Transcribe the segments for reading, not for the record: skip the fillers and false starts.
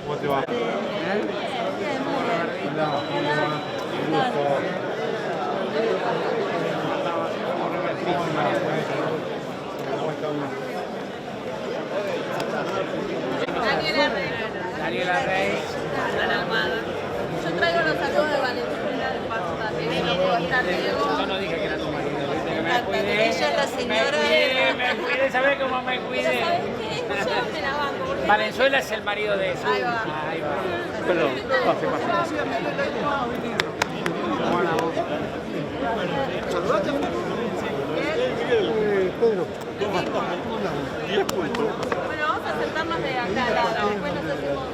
¿Cómo te va? Daniela Rey. Ana Almada. Yo traigo los saludos de Valentina de Pasta. No puedo estar, Diego. Yo no dije que era tu marido, viste que me cuidé. Ella es la señora. Me cuidé, ¿sabés cómo me cuidé? ¿Sabes qué? Yo me la banco. porque- Valenzuela es el marido de eso. Ahí va. Ahí va. Perdón, pase. Pedro, Bueno, vamos a sentarnos de acá al lado. Después nos hacemos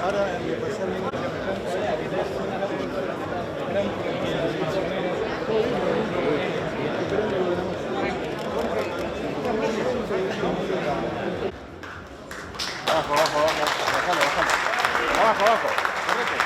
ahora me pasé abajo, bájalo. Abajo, correte.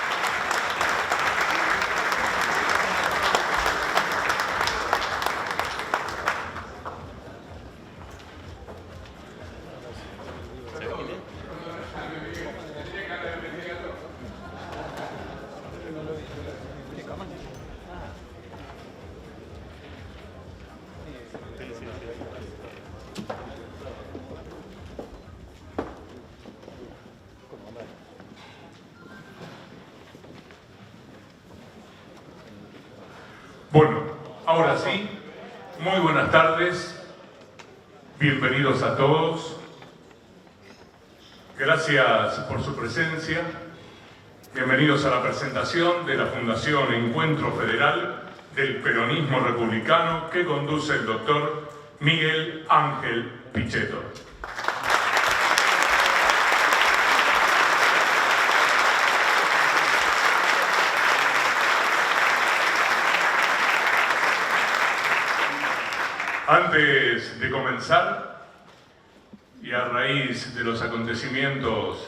Bueno, ahora sí, muy buenas tardes, bienvenidos a todos, gracias por su presencia, bienvenidos a la presentación de la Fundación Encuentro Federal del Peronismo Republicano que conduce el doctor Miguel Ángel Pichetto. Antes de comenzar, y a raíz de los acontecimientos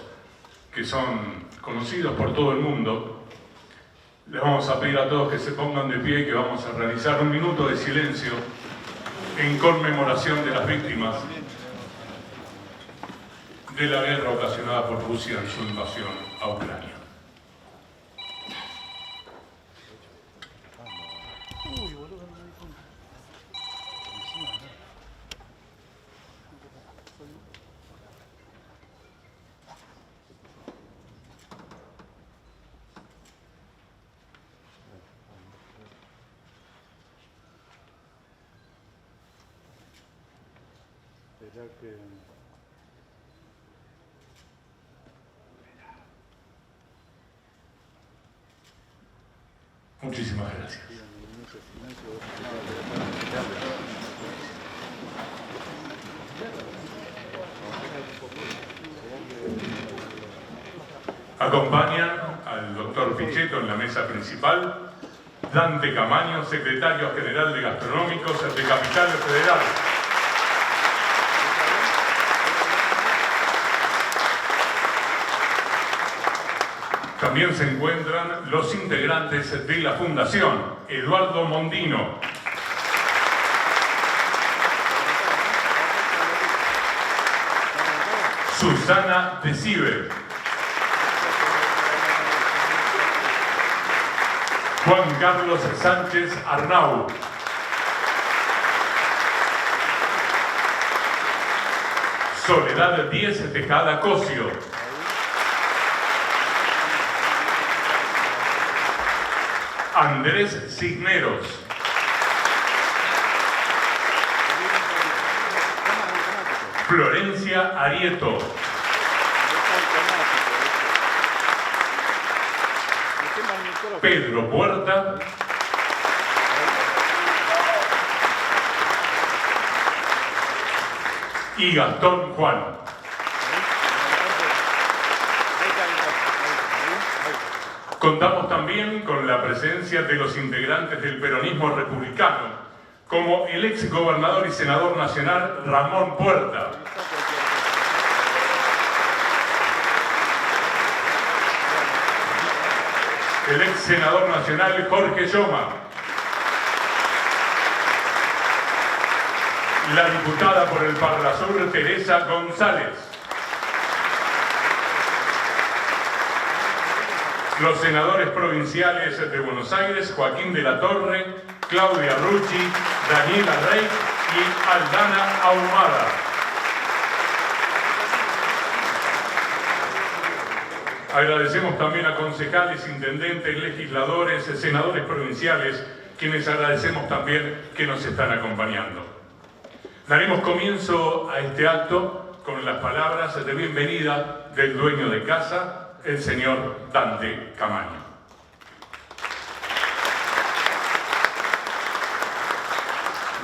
que son conocidos por todo el mundo, les vamos a pedir a todos que se pongan de pie y que vamos a realizar un minuto de silencio en conmemoración de las víctimas de la guerra ocasionada por Rusia en su invasión a Ucrania. Muchísimas gracias. Acompañan al doctor Pichetto en la mesa principal, Dante Camaño, secretario general de Gastronómicos de Capital Federal. También se encuentran los integrantes de la Fundación, Eduardo Mondino, Susana de Cibe, Juan Carlos Sánchez Arnau, Soledad Díez Tejada Cosio, Andrés Cisneros, Florencia Arieto, Pedro Puerta, y Gastón Juan. Contamos también con la presencia de los integrantes del peronismo republicano, como el ex gobernador y senador nacional Ramón Puerta, el ex senador nacional Jorge Lloma, la diputada por el Parlasur, Teresa González. Los senadores provinciales de Buenos Aires, Joaquín de la Torre, Claudia Rucci, Daniela Rey y Aldana Ahumada. Agradecemos también a concejales, intendentes, legisladores, senadores provinciales, quienes agradecemos también que nos están acompañando. Daremos comienzo a este acto con las palabras de bienvenida del dueño de casa, el señor Dante Camaño.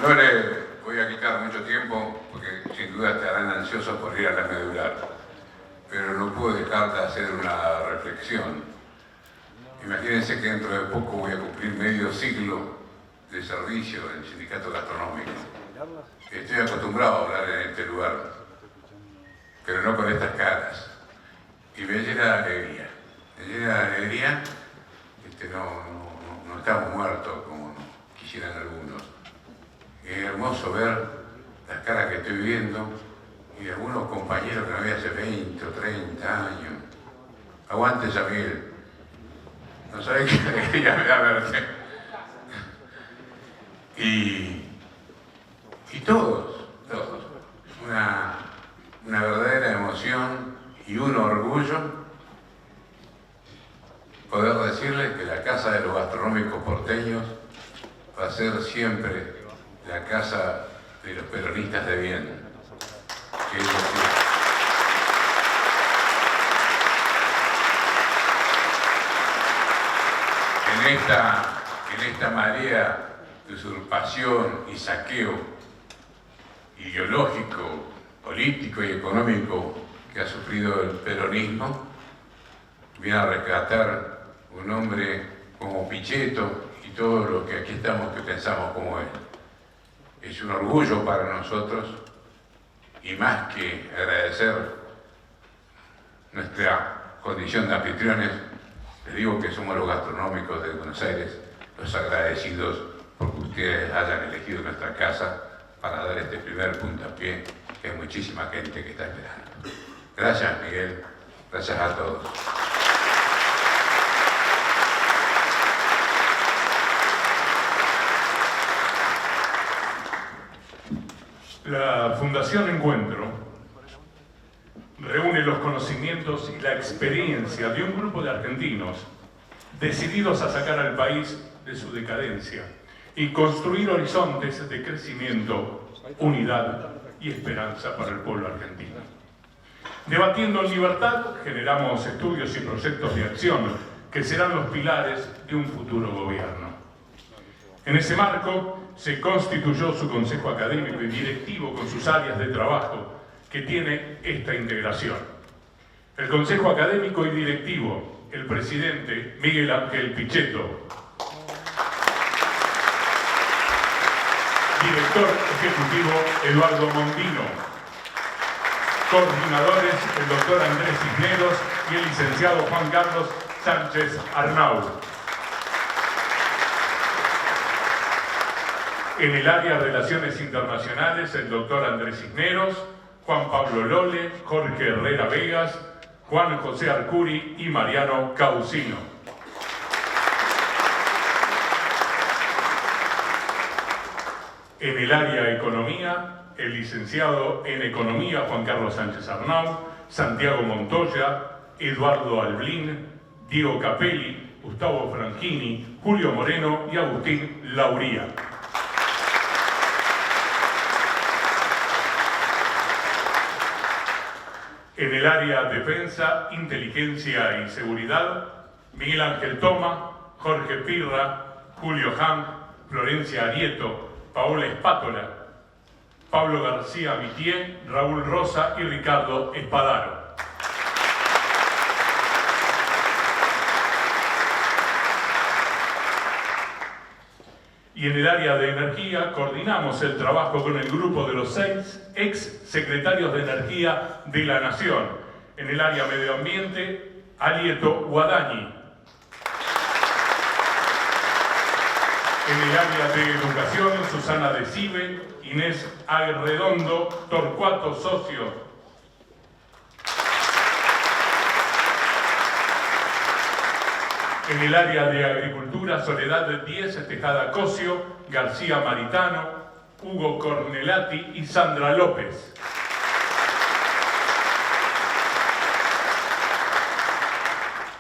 No le voy a quitar mucho tiempo porque sin duda estarán ansiosos por ir a la medular, pero no puedo dejar de hacer una reflexión. Imagínense que dentro de poco voy a cumplir medio siglo de servicio en el sindicato gastronómico. Estoy acostumbrado a hablar en este lugar, pero no con estas caras. Y me llena de alegría. Me llena de alegría. No estamos muertos como quisieran algunos. Es hermoso ver las caras que estoy viendo y algunos compañeros que no había hace 20 o 30 años. Aguante, Yamil. No sabés qué alegría me da verte. Y todos. Una verdadera emoción y un orgullo poder decirles que la Casa de los Gastronómicos Porteños va a ser siempre la casa de los peronistas de bien. Que es en esta marea de usurpación y saqueo ideológico, político y económico que ha sufrido el peronismo, viene a rescatar un hombre como Pichetto y todos los que aquí estamos que pensamos como él. Es un orgullo para nosotros y más que agradecer nuestra condición de anfitriones, les digo que somos los gastronómicos de Buenos Aires los agradecidos porque ustedes hayan elegido nuestra casa para dar este primer puntapié, que hay muchísima gente que está esperando. Gracias, Miguel. Gracias a todos. La Fundación Encuentro reúne los conocimientos y la experiencia de un grupo de argentinos decididos a sacar al país de su decadencia y construir horizontes de crecimiento, unidad y esperanza para el pueblo argentino. Debatiendo en libertad, generamos estudios y proyectos de acción que serán los pilares de un futuro gobierno. En ese marco, se constituyó su Consejo Académico y Directivo con sus áreas de trabajo, que tiene esta integración. El Consejo Académico y Directivo, el presidente Miguel Ángel Pichetto, director ejecutivo Eduardo Mondino, coordinadores el doctor Andrés Cisneros y el licenciado Juan Carlos Sánchez Arnau. En el área de Relaciones Internacionales, el doctor Andrés Cisneros, Juan Pablo Lole, Jorge Herrera Vegas, Juan José Arcuri y Mariano Causino. En el área de Economía, el licenciado en Economía Juan Carlos Sánchez Arnau, Santiago Montoya, Eduardo Alblín, Diego Capelli, Gustavo Franchini, Julio Moreno y Agustín Lauría. En el área Defensa, Inteligencia y Seguridad, Miguel Ángel Toma, Jorge Pirra, Julio Hank, Florencia Arieto, Paola Espátola, Pablo García Mitié, Raúl Rosa y Ricardo Espadaro. Y en el área de energía coordinamos el trabajo con el grupo de los 6 ex secretarios de Energía de la Nación. En el área medio ambiente, Alieto Guadañi. En el área de educación, Susana Decibe y Inés Arredondo Torcuato, socio. En el área de agricultura, Soledad Díez Tejada Cosio, García Maritano, Hugo Cornelati y Sandra López.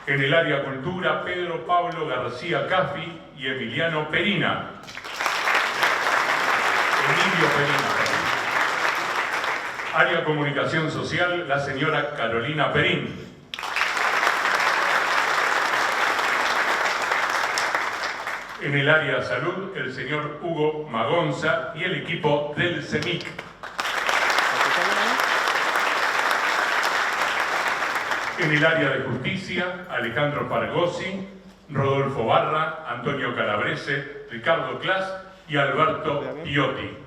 En el área cultura, Pedro Pablo García Caffi y Emiliano Perina. Emilio Perina. Área comunicación social, la señora Carolina Perín. En el área salud, el señor Hugo Magonza y el equipo del CEMIC. En el área de justicia, Alejandro Fargosi, Rodolfo Barra, Antonio Calabrese, Ricardo Clas y Alberto Piotti.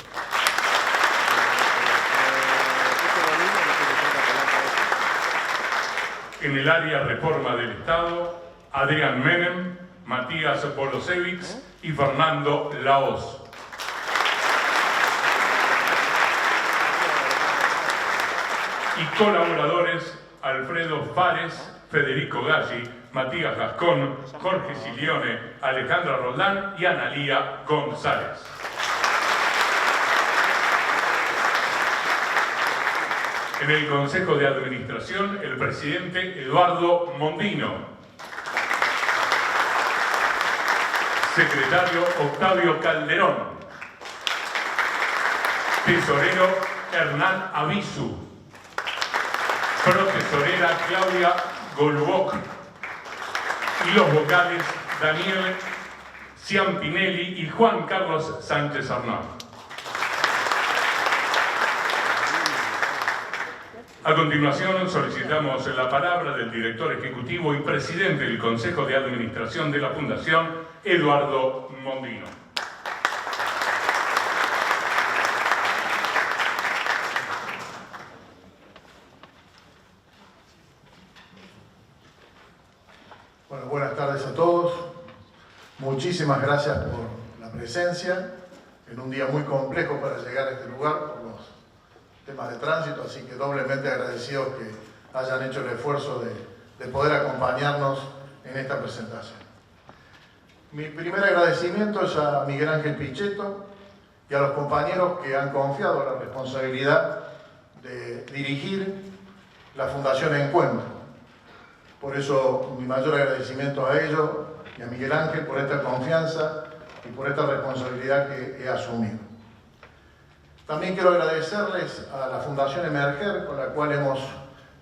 En el área reforma del Estado, Adrián Menem, Matías Bolosevic y Fernando Laos. Y colaboradores, Alfredo Fares, Federico Galli, Matías Gascón, Jorge Silione, Alejandra Roldán y Analía González. En el Consejo de Administración, el presidente Eduardo Mondino. Secretario Octavio Calderón. Tesorero Hernán Avisu. Protesorera Claudia Golubok. Y los vocales Daniel Ciampinelli y Juan Carlos Sánchez Arnau. A continuación solicitamos la palabra del director ejecutivo y presidente del Consejo de Administración de la Fundación, Eduardo Mondino. Bueno, buenas tardes a todos. Muchísimas gracias por la presencia en un día muy complejo para llegar a este lugar por los temas de tránsito, así que doblemente agradecidos que hayan hecho el esfuerzo de poder acompañarnos en esta presentación. Mi primer agradecimiento es a Miguel Ángel Pichetto y a los compañeros que han confiado la responsabilidad de dirigir la Fundación Encuentro. Por eso mi mayor agradecimiento a ellos y a Miguel Ángel por esta confianza y por esta responsabilidad que he asumido. También quiero agradecerles a la Fundación Emerger, con la cual hemos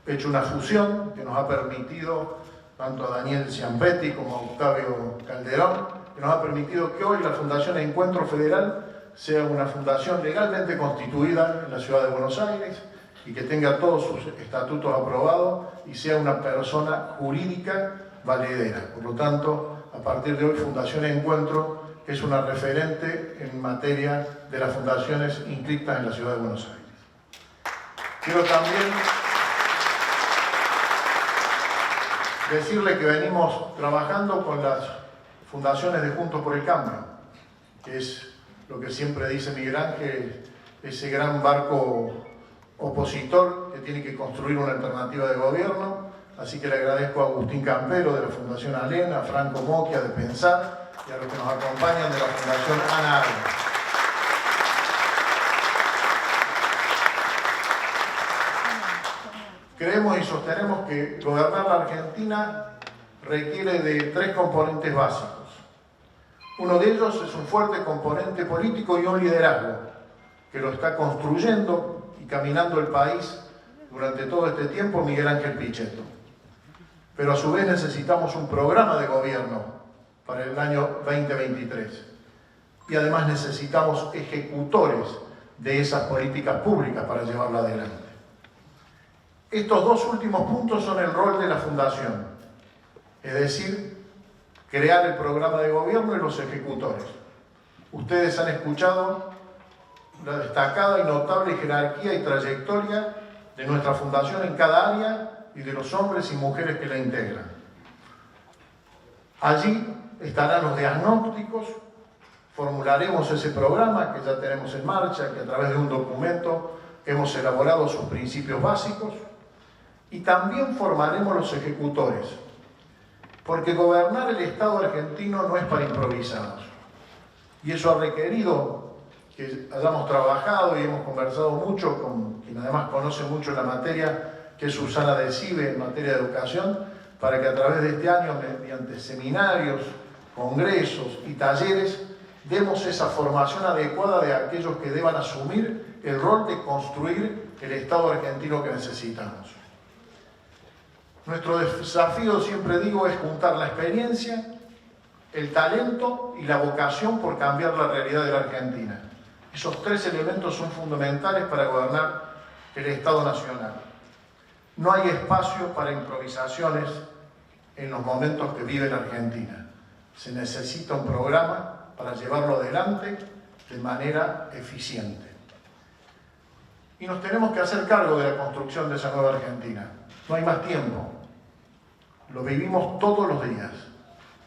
hecho una fusión que nos ha permitido, tanto a Daniel Ciampetti como a Octavio Calderón, que nos ha permitido que hoy la Fundación Encuentro Federal sea una fundación legalmente constituida en la ciudad de Buenos Aires y que tenga todos sus estatutos aprobados y sea una persona jurídica valedera. Por lo tanto, a partir de hoy, Fundación Encuentro es una referente en materia de las fundaciones inscritas en la ciudad de Buenos Aires. Quiero también decirle que venimos trabajando con las fundaciones de Juntos por el Cambio, que es lo que siempre dice Miguel Ángel, ese gran barco opositor que tiene que construir una alternativa de gobierno. Así que le agradezco a Agustín Campero de la Fundación Alena, a Franco Moquia de Pensar y a los que nos acompañan de la Fundación Ana Arias. Creemos y sostenemos que gobernar la Argentina requiere de tres componentes básicos. Uno de ellos es un fuerte componente político y un liderazgo que lo está construyendo y caminando el país durante todo este tiempo Miguel Ángel Pichetto. Pero a su vez necesitamos un programa de gobierno para el año 2023. Y además necesitamos ejecutores de esas políticas públicas para llevarla adelante. Estos dos últimos puntos son el rol de la Fundación, es decir, crear el programa de gobierno y los ejecutores. Ustedes han escuchado la destacada y notable jerarquía y trayectoria de nuestra Fundación en cada área y de los hombres y mujeres que la integran. Allí estarán los diagnósticos, Formularemos ese programa que ya tenemos en marcha, que a través de un documento hemos elaborado sus principios básicos, y también formaremos los ejecutores, porque gobernar el Estado argentino no es para improvisados. Y eso ha requerido que hayamos trabajado y hemos conversado mucho con quien además conoce mucho la materia, que es Susana Decibe en materia de educación, para que a través de este año, mediante seminarios, congresos y talleres, demos esa formación adecuada de aquellos que deban asumir el rol de construir el Estado argentino que necesitamos. Nuestro desafío, siempre digo, es juntar la experiencia, el talento y la vocación por cambiar la realidad de la Argentina. Esos tres elementos son fundamentales para gobernar el Estado nacional. No hay espacio para improvisaciones en los momentos que vive la Argentina. Se necesita un programa para llevarlo adelante de manera eficiente. Y nos tenemos que hacer cargo de la construcción de esa nueva Argentina. No hay más tiempo. Lo vivimos todos los días.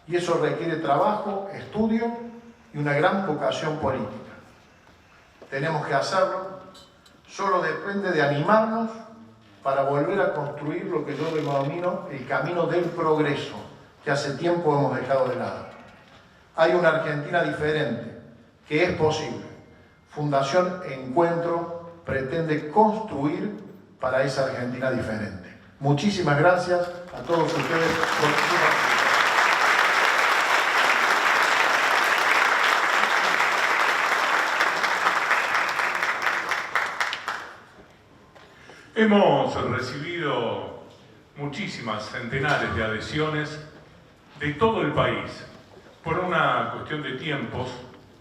Y eso requiere trabajo, estudio y una gran vocación política. Tenemos que hacerlo. Solo depende de animarnos para volver a construir lo que yo denomino el camino del progreso, que hace tiempo hemos dejado de lado. Hay una Argentina diferente, que es posible. Fundación Encuentro pretende construir para esa Argentina diferente. Muchísimas gracias a todos ustedes por su participación. Hemos recibido muchísimas, centenares de adhesiones de todo el país. Por una cuestión de tiempos,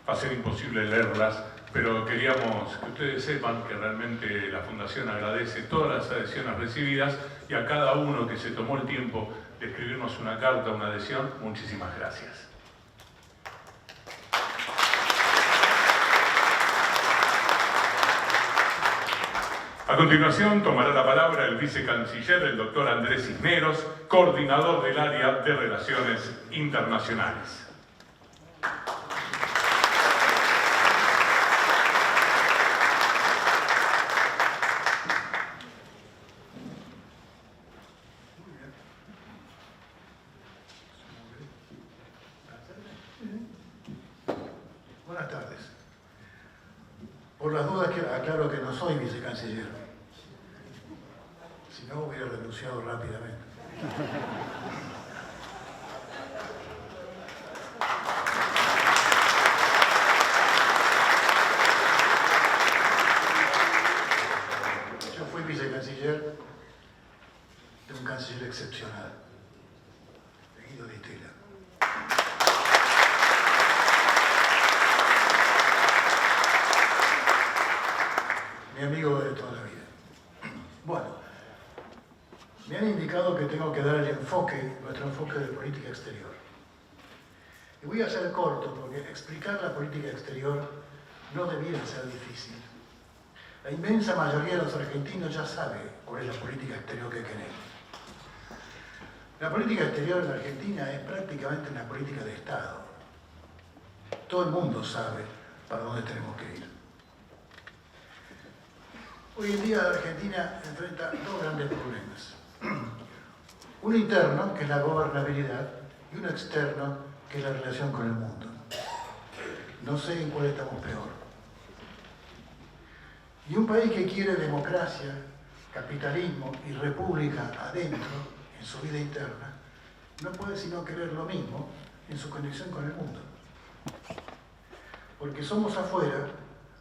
va a ser imposible leerlas, pero queríamos que ustedes sepan que realmente la Fundación agradece todas las adhesiones recibidas y a cada uno que se tomó el tiempo de escribirnos una carta, una adhesión, muchísimas gracias. A continuación tomará la palabra el vicecanciller, el doctor Andrés Cisneros, coordinador del área de Relaciones Internacionales. Buenas tardes. Por las dudas, aclaro que no soy vicecanciller. Si no, hubiera renunciado rápidamente. Yo fui vicecanciller de un canciller excepcional, de Guido Di Stella. Mi amigo de toda la vida. Bueno, me han indicado que tengo que dar el enfoque, nuestro enfoque de política exterior. Y voy a ser corto porque explicar la política exterior no debiera ser difícil. La inmensa mayoría de los argentinos ya sabe cuál es la política exterior que queremos. La política exterior en la Argentina es prácticamente una política de Estado. Todo el mundo sabe para dónde tenemos que ir. Hoy en día la Argentina enfrenta dos grandes problemas. Uno interno, que es la gobernabilidad, y uno externo, que es la relación con el mundo. No sé en cuál estamos peor. Y un país que quiere democracia, capitalismo y república adentro, en su vida interna, no puede sino querer lo mismo en su conexión con el mundo. Porque somos afuera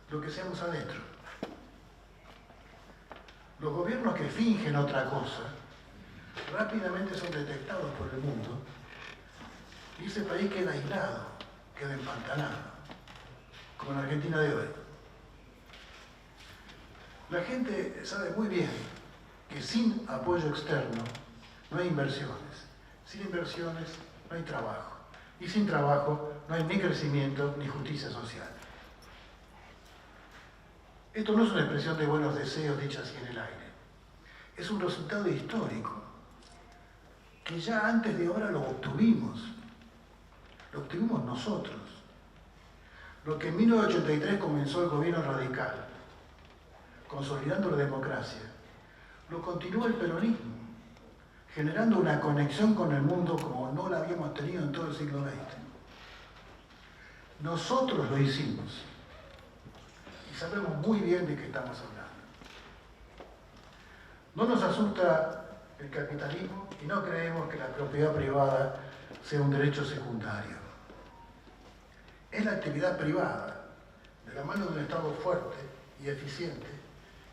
lo que seamos adentro. Los gobiernos que fingen otra cosa rápidamente son detectados por el mundo y ese país queda aislado, queda empantanado, como en la Argentina de hoy. La gente sabe muy bien que sin apoyo externo no hay inversiones, sin inversiones no hay trabajo y sin trabajo no hay ni crecimiento ni justicia social. Esto no es una expresión de buenos deseos dicha así en el aire. Es un resultado histórico que ya antes de ahora lo obtuvimos. Lo obtuvimos nosotros. Lo que en 1983 comenzó el gobierno radical, consolidando la democracia, lo continuó el peronismo, generando una conexión con el mundo como no la habíamos tenido en todo el siglo XX. Nosotros lo hicimos y sabemos muy bien de qué estamos hablando. No nos asusta el capitalismo y no creemos que la propiedad privada sea un derecho secundario. Es la actividad privada, de la mano de un Estado fuerte y eficiente,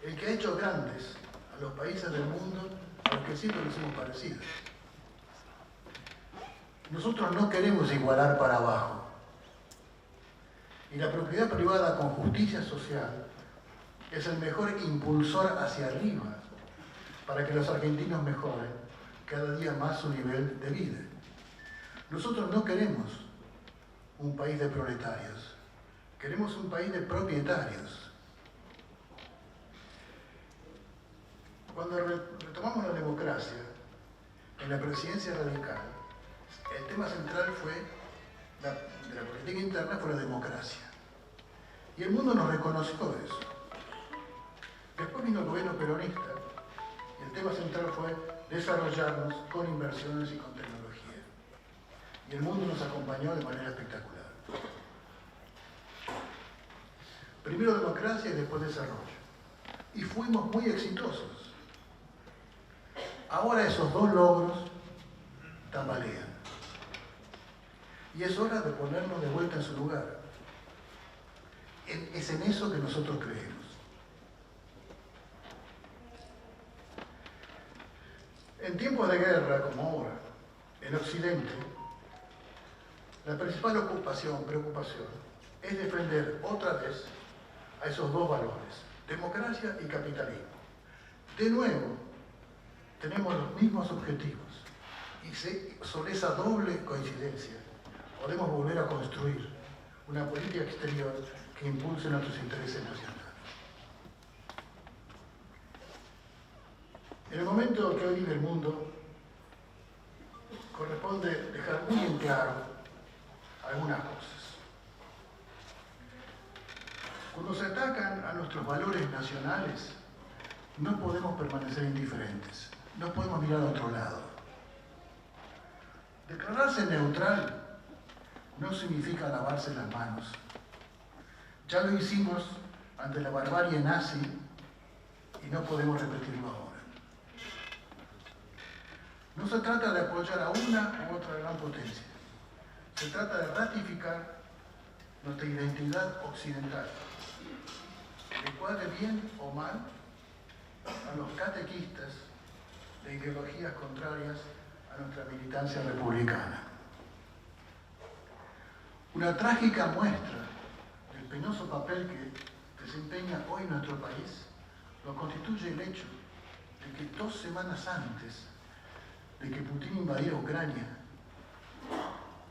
el que ha hecho grandes a los países del mundo a los que siempre nos hemos parecido. Nosotros no queremos igualar para abajo. Y la propiedad privada con justicia social es el mejor impulsor hacia arriba para que los argentinos mejoren cada día más su nivel de vida. Nosotros no queremos un país de proletarios, queremos un país de propietarios. Cuando retomamos la democracia, en la presidencia radical, el tema central de la política interna fue la democracia. Y el mundo nos reconoció eso. Después vino el gobierno peronista y el tema central fue desarrollarnos con inversiones y con tecnología. Y el mundo nos acompañó de manera espectacular. Primero democracia y después desarrollo. Y fuimos muy exitosos. Ahora esos dos logros tambalean. Y es hora de ponernos de vuelta en su lugar. Es en eso que nosotros creemos. En tiempos de guerra, como ahora, en Occidente, la principal preocupación, es defender otra vez a esos dos valores, democracia y capitalismo. De nuevo, tenemos los mismos objetivos y sobre esa doble coincidencia podemos volver a construir una política exterior que impulse nuestros intereses nacionales. En el momento que hoy vive el mundo, corresponde dejar muy en claro algunas cosas. Cuando se atacan a nuestros valores nacionales, no podemos permanecer indiferentes, no podemos mirar a otro lado. Declararse neutral no significa lavarse las manos. Ya lo hicimos ante la barbarie nazi y no podemos repetirlo ahora. No se trata de apoyar a una u otra gran potencia. Se trata de ratificar nuestra identidad occidental, que cuadre bien o mal a los catequistas de ideologías contrarias a nuestra militancia republicana. Una trágica muestra del penoso papel que desempeña hoy nuestro país lo constituye el hecho de que 2 semanas antes de que Putin invadiera Ucrania,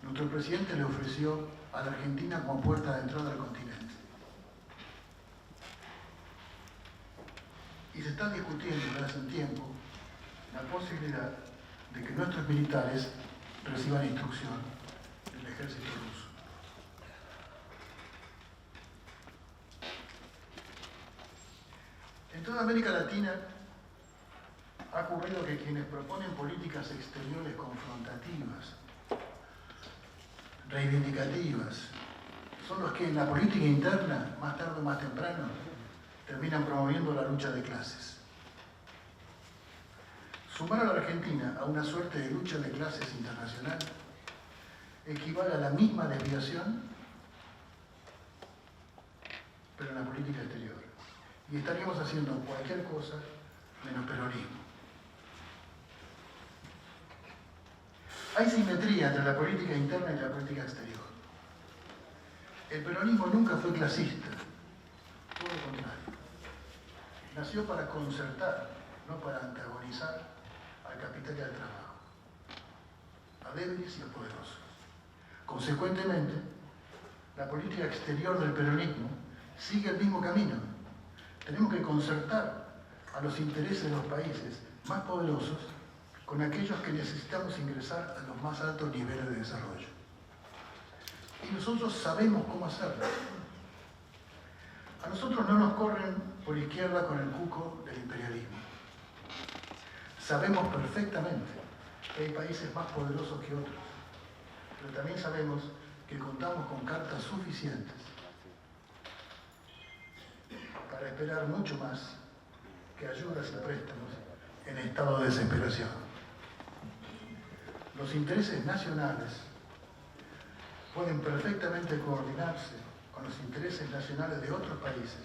nuestro presidente le ofreció a la Argentina como puerta de entrada al continente. Y se está discutiendo desde hace un tiempo la posibilidad de que nuestros militares reciban instrucción del ejército ruso. En toda América Latina ha ocurrido que quienes proponen políticas exteriores confrontativas, reivindicativas, son los que en la política interna, más tarde o más temprano, terminan promoviendo la lucha de clases. Sumar a la Argentina a una suerte de lucha de clases internacional equivale a la misma desviación, pero en la política exterior. Y estaríamos haciendo cualquier cosa menos peronismo. Hay simetría entre la política interna y la política exterior. El peronismo nunca fue clasista, todo lo contrario. Nació para concertar, no para antagonizar al capital y al trabajo, a débiles y a poderosos. Consecuentemente, la política exterior del peronismo sigue el mismo camino. Tenemos que concertar a los intereses de los países más poderosos con aquellos que necesitamos ingresar a los más altos niveles de desarrollo. Y nosotros sabemos cómo hacerlo. nosotros no nos corren por izquierda con el cuco del imperialismo. Sabemos perfectamente que hay países más poderosos que otros, pero también sabemos que contamos con cartas suficientes para esperar mucho más que ayudas y préstamos en estado de desesperación. Los intereses nacionales pueden perfectamente coordinarse con los intereses nacionales de otros países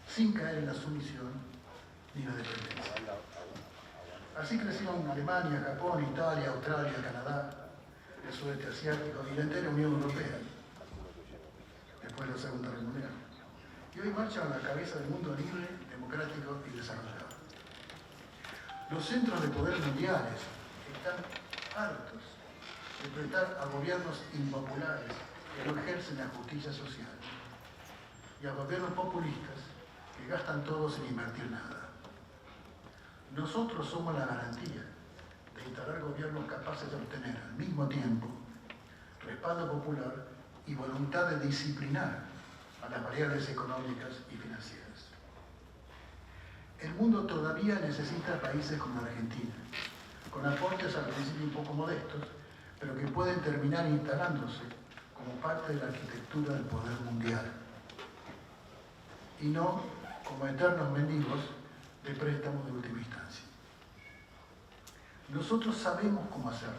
sin caer en la sumisión ni la dependencia. Así crecieron Alemania, Japón, Italia, Australia, Canadá, el sudeste asiático y la entera Unión Europea, después de la Segunda Guerra Mundial. Y hoy marchan a la cabeza del mundo libre, democrático y desarrollado. Los centros de poder mundiales están hartos de prestar a gobiernos impopulares que no ejercen la justicia social y a gobiernos populistas que gastan todo sin invertir nada. Nosotros somos la garantía de instalar gobiernos capaces de obtener al mismo tiempo respaldo popular y voluntad de disciplinar a las variables económicas y financieras. El mundo todavía necesita países como Argentina, con aportes al principio un poco modestos, pero que pueden terminar instalándose como parte de la arquitectura del poder mundial, y no como eternos mendigos de préstamos de última instancia. Nosotros sabemos cómo hacerlo.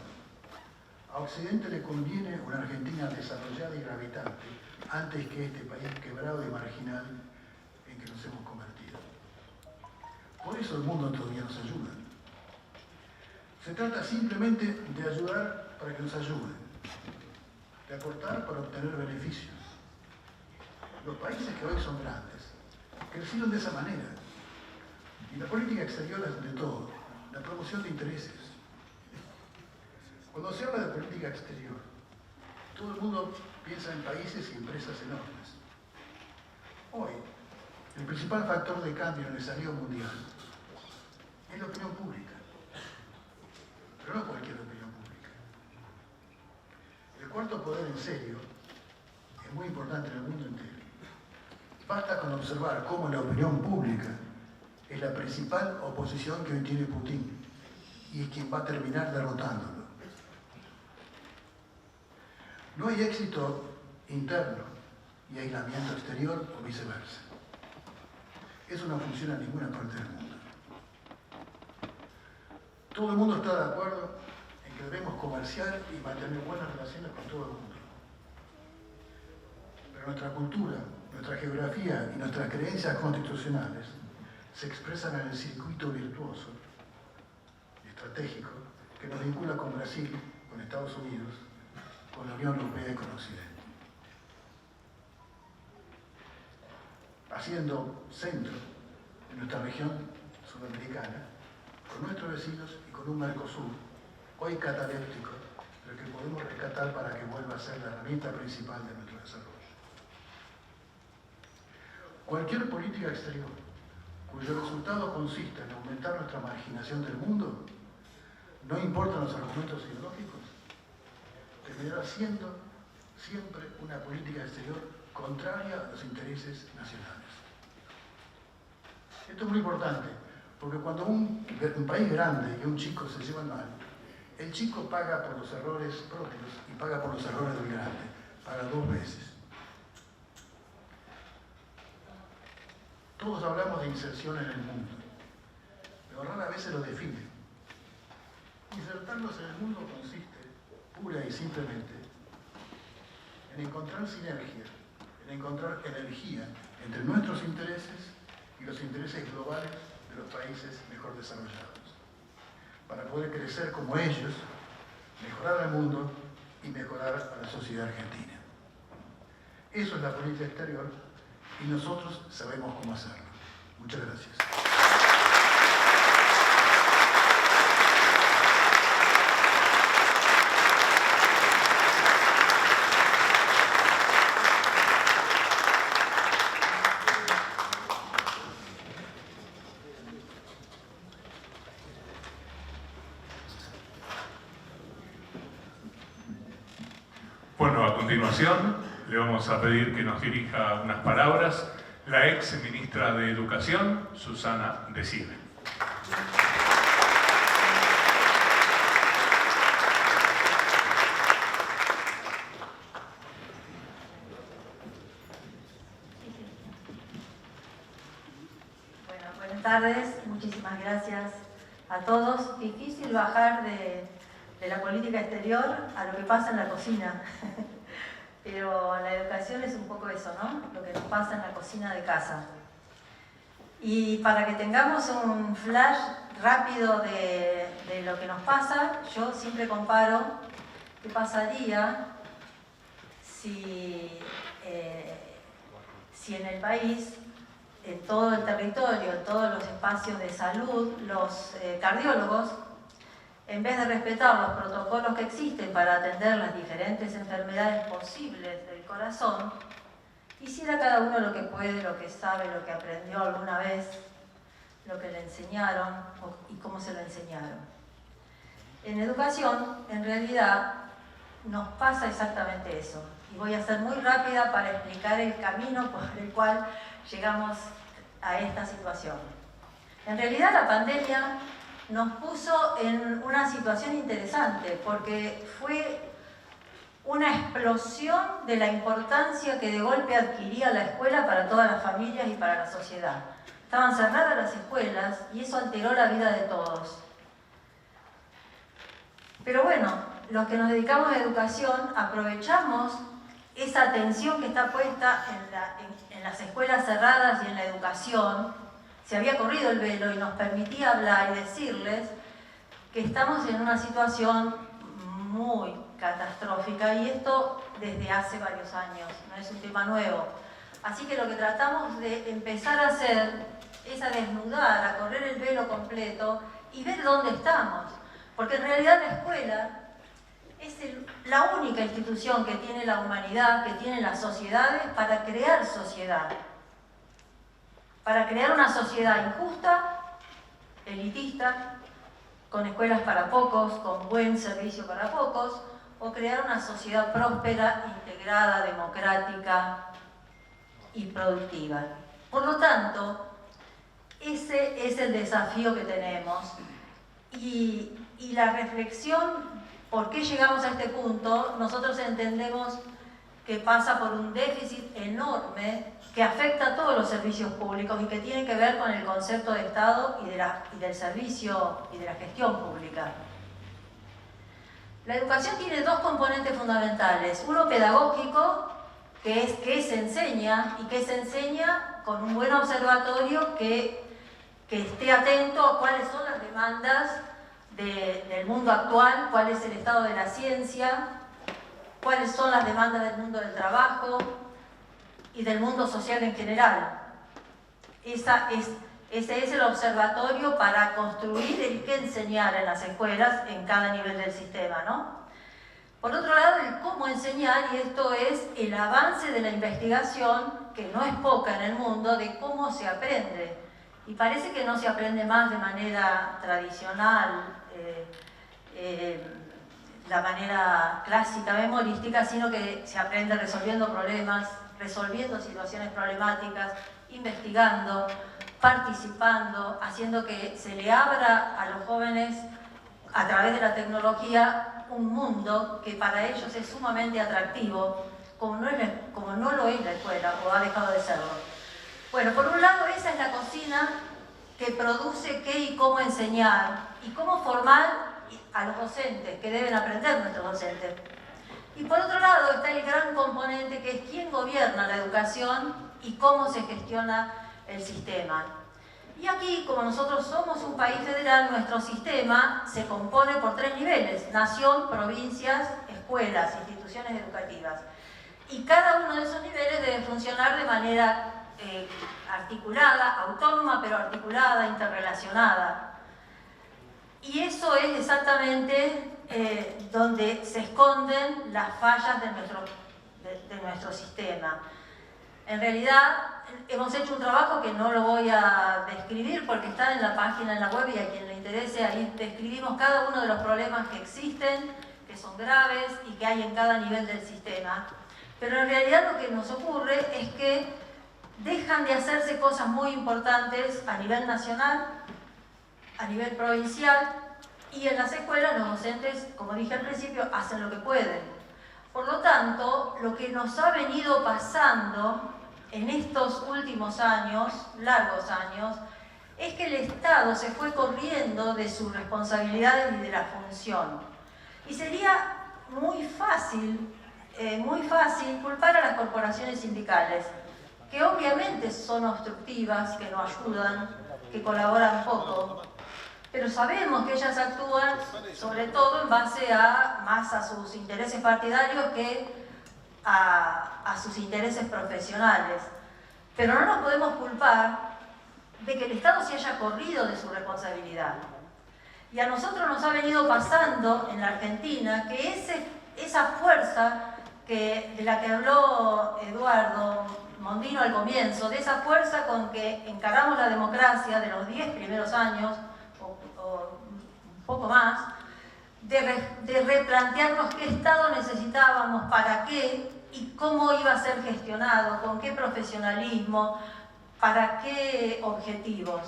A Occidente le conviene una Argentina desarrollada y gravitante antes que este país quebrado y marginal en que nos hemos convertido. Por eso el mundo todavía nos ayuda. Se trata simplemente de ayudar para que nos ayuden, de aportar para obtener beneficios. Los países que hoy son grandes crecieron de esa manera. Y la política exterior es de todo, la promoción de intereses. Cuando se habla de política exterior, todo el mundo piensa en países y empresas enormes. Hoy, el principal factor de cambio en el escenario mundial es la opinión pública, pero no cualquier opinión pública. El cuarto poder en serio es muy importante en el mundo entero. Basta con observar cómo la opinión pública es la principal oposición que hoy tiene Putin y es quien va a terminar derrotándolo. No hay éxito interno y aislamiento exterior o viceversa. Eso no funciona en ninguna parte del mundo. Todo el mundo está de acuerdo en que debemos comerciar y mantener buenas relaciones con todo el mundo. Pero nuestra cultura, nuestra geografía y nuestras creencias constitucionales se expresan en el circuito virtuoso, estratégico, que nos vincula con Brasil, con Estados Unidos, con la Unión Europea y con Occidente. Haciendo centro en nuestra región sudamericana, con nuestros vecinos y con un Mercosur, hoy cataléptico, pero que podemos rescatar para que vuelva a ser la herramienta principal de nuestro desarrollo. Cualquier política exterior cuyo resultado consiste en aumentar nuestra marginación del mundo, no importan los argumentos ideológicos, terminará siendo siempre una política exterior contraria a los intereses nacionales. Esto es muy importante, porque cuando un país grande y un chico se llevan mal, el chico paga por los errores propios y paga por los errores del grande, paga dos veces. Todos hablamos de inserción en el mundo, pero rara vez se lo define. Insertarnos en el mundo consiste, pura y simplemente, en encontrar sinergia, en encontrar energía entre nuestros intereses y los intereses globales de los países mejor desarrollados, para poder crecer como ellos, mejorar al mundo y mejorar a la sociedad argentina. Eso es la política exterior y nosotros sabemos cómo hacerlo. Muchas gracias. Bueno, a continuación le vamos a pedir que nos dirija unas palabras la ex ministra de Educación, Susana Decide. Buenas tardes, muchísimas gracias a todos. Difícil bajar de la política exterior a lo que pasa en la cocina, pero la educación es un poco eso, ¿no? Lo que nos pasa en la cocina de casa. Y para que tengamos un flash rápido de lo que nos pasa, yo siempre comparo qué pasaría si en el país, en todo el territorio, en todos los espacios de salud, los cardiólogos, en vez de respetar los protocolos que existen para atender las diferentes enfermedades posibles del corazón, hiciera cada uno lo que puede, lo que sabe, lo que aprendió alguna vez, lo que le enseñaron y cómo se lo enseñaron. En educación, en realidad, nos pasa exactamente eso. Y voy a ser muy rápida para explicar el camino por el cual llegamos a esta situación. En realidad la pandemia nos puso en una situación interesante porque fue una explosión de la importancia que de golpe adquiría la escuela para todas las familias y para la sociedad. Estaban cerradas las escuelas y eso alteró la vida de todos. Pero bueno, los que nos dedicamos a educación aprovechamos esa atención que está puesta en las escuelas cerradas y en la educación. Se había corrido el velo y nos permitía hablar y decirles que estamos en una situación muy catastrófica y esto desde hace varios años, no es un tema nuevo. Así que lo que tratamos de empezar a hacer es a desnudar, a correr el velo completo y ver dónde estamos. Porque en realidad la escuela es la única institución que tiene la humanidad, que tiene las sociedades para crear sociedad. Para crear una sociedad injusta, elitista, con escuelas para pocos, con buen servicio para pocos, o crear una sociedad próspera, integrada, democrática y productiva. Por lo tanto, ese es el desafío que tenemos y la reflexión. ¿Por qué llegamos a este punto? Nosotros entendemos que pasa por un déficit enorme que afecta a todos los servicios públicos y que tiene que ver con el concepto de Estado y del servicio y de la gestión pública. La educación tiene dos componentes fundamentales. Uno pedagógico, que es qué se enseña, y que se enseña con un buen observatorio que esté atento a cuáles son las demandas del mundo actual, cuál es el estado de la ciencia, cuáles son las demandas del mundo del trabajo y del mundo social en general. Ese es el observatorio para construir el qué enseñar en las escuelas en cada nivel del sistema, ¿no? Por otro lado, el cómo enseñar, y esto es el avance de la investigación, que no es poca en el mundo, de cómo se aprende. Y parece que no se aprende más de manera tradicional, la manera clásica memorística, sino que se aprende resolviendo problemas, resolviendo situaciones problemáticas, investigando, participando, haciendo que se le abra a los jóvenes a través de la tecnología un mundo que para ellos es sumamente atractivo, como no lo es la escuela o ha dejado de serlo. Bueno, por un lado esa es la cocina que produce qué y cómo enseñar y cómo formar a los docentes, que deben aprender nuestros docentes. Y por otro lado está el gran componente que es quién gobierna la educación y cómo se gestiona el sistema. Y aquí, como nosotros somos un país federal, nuestro sistema se compone por tres niveles: nación, provincias, escuelas, instituciones educativas. Y cada uno de esos niveles debe funcionar de manera articulada, autónoma, pero articulada, interrelacionada. Y eso es exactamente donde se esconden las fallas de nuestro sistema. En realidad, hemos hecho un trabajo que no lo voy a describir porque está en la página, en la web, y a quien le interese, ahí describimos cada uno de los problemas que existen, que son graves y que hay en cada nivel del sistema. Pero en realidad lo que nos ocurre es que dejan de hacerse cosas muy importantes a nivel nacional, a nivel provincial, y en las escuelas los docentes, como dije al principio, hacen lo que pueden. Por lo tanto, lo que nos ha venido pasando en estos últimos años, largos años, es que el Estado se fue corriendo de sus responsabilidades y de la función. Y sería muy fácil culpar a las corporaciones sindicales, que obviamente son obstructivas, que no ayudan, que colaboran poco, pero sabemos que ellas actúan sobre todo en base más a sus intereses partidarios que a sus intereses profesionales. Pero no nos podemos culpar de que el Estado se haya corrido de su responsabilidad. Y a nosotros nos ha venido pasando en la Argentina que esa fuerza de la que habló Eduardo Mondino al comienzo, de esa fuerza con que encaramos la democracia de los 10 primeros años, o un poco más, de replantearnos qué Estado necesitábamos, para qué y cómo iba a ser gestionado, con qué profesionalismo, para qué objetivos.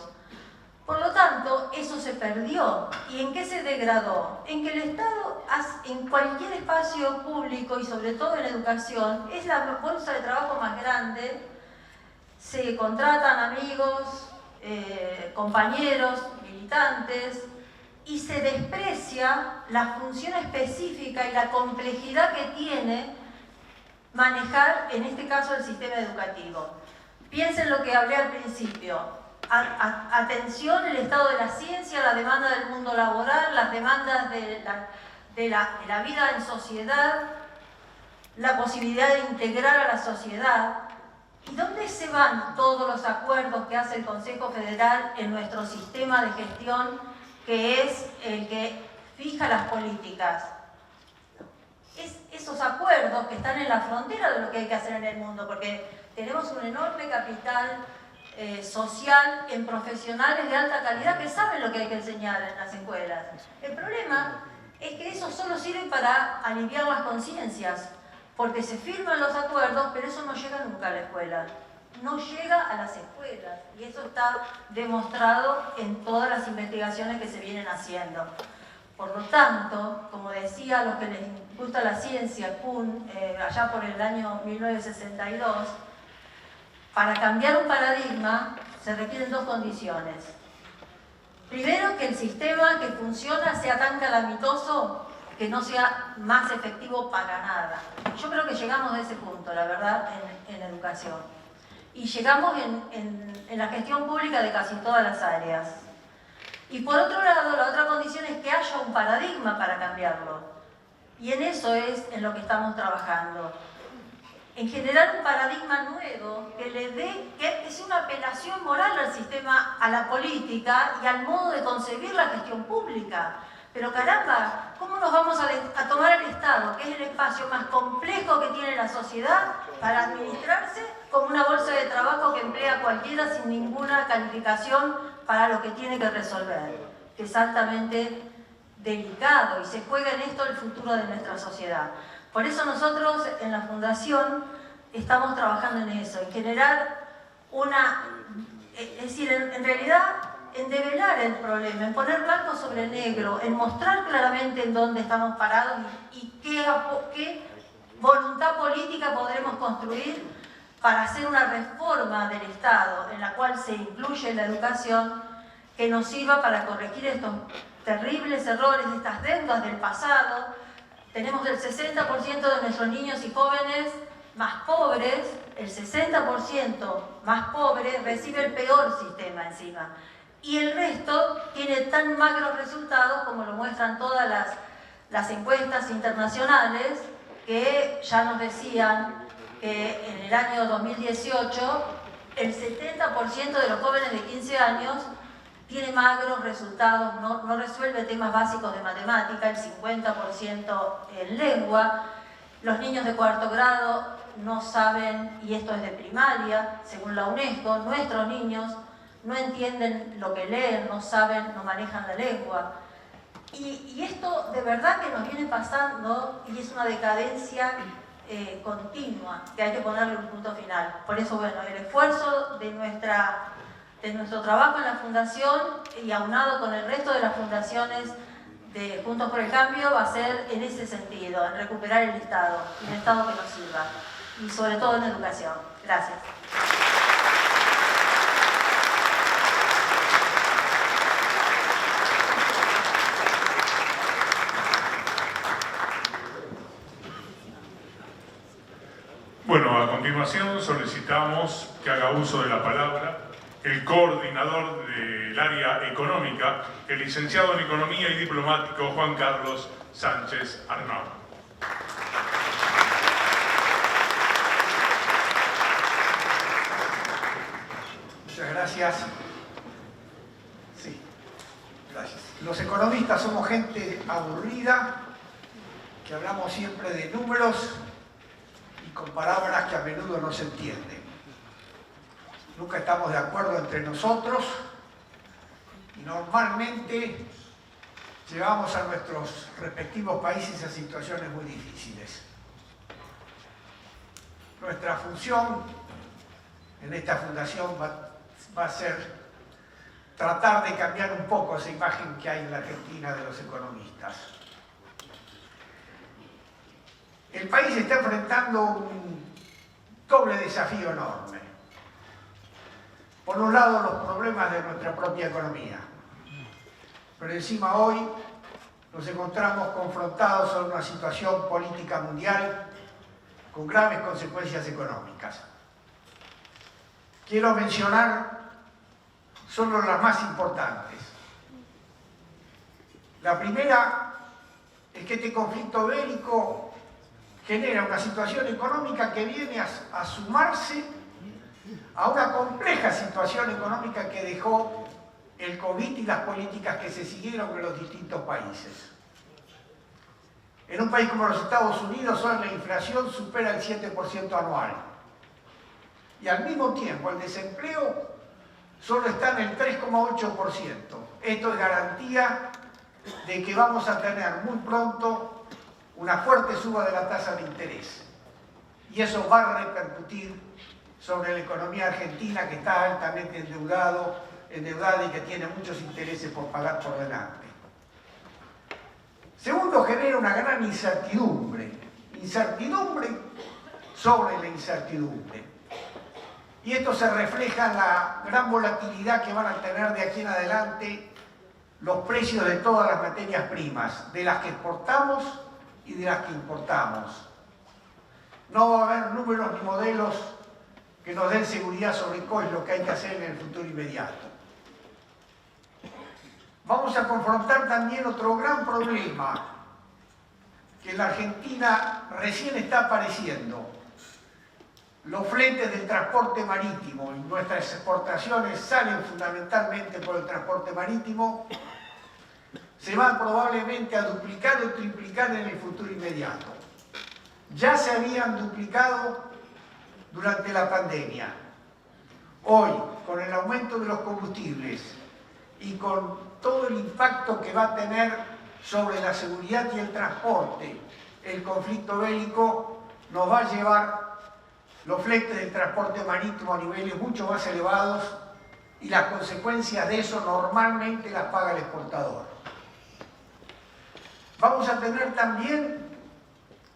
Por lo tanto, eso se perdió. ¿Y en qué se degradó? En que el Estado, en cualquier espacio público y sobre todo en educación, es la bolsa de trabajo más grande. Se contratan amigos, compañeros, militantes, y se desprecia la función específica y la complejidad que tiene manejar, en este caso, el sistema educativo. Piensen lo que hablé al principio. Atención, el estado de la ciencia, la demanda del mundo laboral, las demandas de la vida en sociedad, la posibilidad de integrar a la sociedad. ¿Y dónde se van todos los acuerdos que hace el Consejo Federal en nuestro sistema de gestión, que es el que fija las políticas? Esos acuerdos que están en la frontera de lo que hay que hacer en el mundo, porque tenemos un enorme capital social en profesionales de alta calidad que saben lo que hay que enseñar en las escuelas. El problema es que eso solo sirve para aliviar las conciencias, porque se firman los acuerdos, pero eso no llega nunca a la escuela, no llega a las escuelas, y eso está demostrado en todas las investigaciones que se vienen haciendo. Por lo tanto, como decía a los que les gusta la ciencia, Kuhn, allá por el año 1962, para cambiar un paradigma se requieren dos condiciones. Primero, que el sistema que funciona sea tan calamitoso que no sea más efectivo para nada. Yo creo que llegamos a ese punto, la verdad, en educación. Y llegamos en la gestión pública de casi todas las áreas. Y por otro lado, la otra condición es que haya un paradigma para cambiarlo. Y en eso es en lo que estamos trabajando. En generar un paradigma nuevo que sea una apelación moral al sistema, a la política y al modo de concebir la gestión pública. Pero caramba, ¿cómo nos vamos a tomar el Estado, que es el espacio más complejo que tiene la sociedad, para administrarse como una bolsa de trabajo que emplea cualquiera sin ninguna calificación para lo que tiene que resolver? Que es altamente delicado y se juega en esto el futuro de nuestra sociedad. Por eso nosotros en la Fundación estamos trabajando en eso, en generar es decir, en realidad, en develar el problema, en poner blanco sobre negro, en mostrar claramente en dónde estamos parados y qué voluntad política podremos construir para hacer una reforma del Estado en la cual se incluye la educación, que nos sirva para corregir estos terribles errores, estas deudas del pasado. Tenemos el 60% de nuestros niños y jóvenes más pobres, el 60% más pobre recibe el peor sistema encima. Y el resto tiene tan magros resultados como lo muestran todas las encuestas internacionales, que ya nos decían que en el año 2018 el 70% de los jóvenes de 15 años tiene magros resultados, no resuelve temas básicos de matemática, el 50% en lengua. Los niños de cuarto grado no saben, y esto es de primaria, según la UNESCO, nuestros niños no entienden lo que leen, no saben, no manejan la lengua. Y esto de verdad que nos viene pasando, y es una decadencia continua, que hay que ponerle un punto final. Por eso, bueno, el esfuerzo de nuestro trabajo en la Fundación y aunado con el resto de las fundaciones de Juntos por el Cambio va a ser en ese sentido, en recuperar el Estado, un Estado que nos sirva, y sobre todo en educación. Gracias. Bueno, a continuación solicitamos que haga uso de la palabra el coordinador del área económica, el licenciado en Economía y diplomático Juan Carlos Sánchez Arnau. Muchas gracias. Sí, gracias. Los economistas somos gente aburrida, que hablamos siempre de números y con palabras que a menudo no se entienden. Nunca estamos de acuerdo entre nosotros y normalmente llevamos a nuestros respectivos países a situaciones muy difíciles. Nuestra función en esta fundación va a ser tratar de cambiar un poco esa imagen que hay en la Argentina de los economistas. El país está enfrentando un doble desafío enorme. Por un lado, los problemas de nuestra propia economía. Pero encima hoy nos encontramos confrontados a una situación política mundial con graves consecuencias económicas. Quiero mencionar solo las más importantes. La primera es que este conflicto bélico genera una situación económica que viene a sumarse a una compleja situación económica que dejó el COVID y las políticas que se siguieron en los distintos países. En un país como los Estados Unidos, hoy la inflación supera el 7% anual. Y al mismo tiempo el desempleo solo está en el 3,8%. Esto es garantía de que vamos a tener muy pronto una fuerte suba de la tasa de interés. Y eso va a repercutir sobre la economía argentina, que está altamente endeudada y que tiene muchos intereses por pagar por delante. Segundo, genera una gran incertidumbre sobre la incertidumbre. Y esto se refleja en la gran volatilidad que van a tener de aquí en adelante los precios de todas las materias primas, de las que exportamos y de las que importamos. No va a haber números ni modelos que nos den seguridad sobre qué es lo que hay que hacer en el futuro inmediato. Vamos a confrontar también otro gran problema que en la Argentina recién está apareciendo. Los fletes del transporte marítimo, y nuestras exportaciones salen fundamentalmente por el transporte marítimo, se van probablemente a duplicar o triplicar en el futuro inmediato. Ya se habían duplicado durante la pandemia. Hoy, con el aumento de los combustibles y con todo el impacto que va a tener sobre la seguridad y el transporte, el conflicto bélico nos va a llevar los fletes del transporte marítimo a niveles mucho más elevados y las consecuencias de eso normalmente las paga el exportador. Vamos a tener también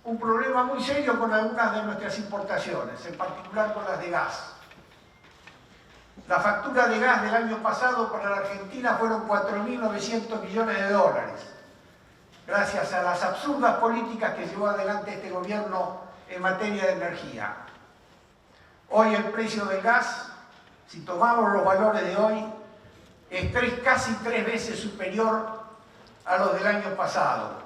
un problema muy serio con algunas de nuestras importaciones, en particular con las de gas. La factura de gas del año pasado para la Argentina fueron 4.900 millones de dólares, gracias a las absurdas políticas que llevó adelante este gobierno en materia de energía. Hoy el precio del gas, si tomamos los valores de hoy, es casi 3 veces superior a los del año pasado.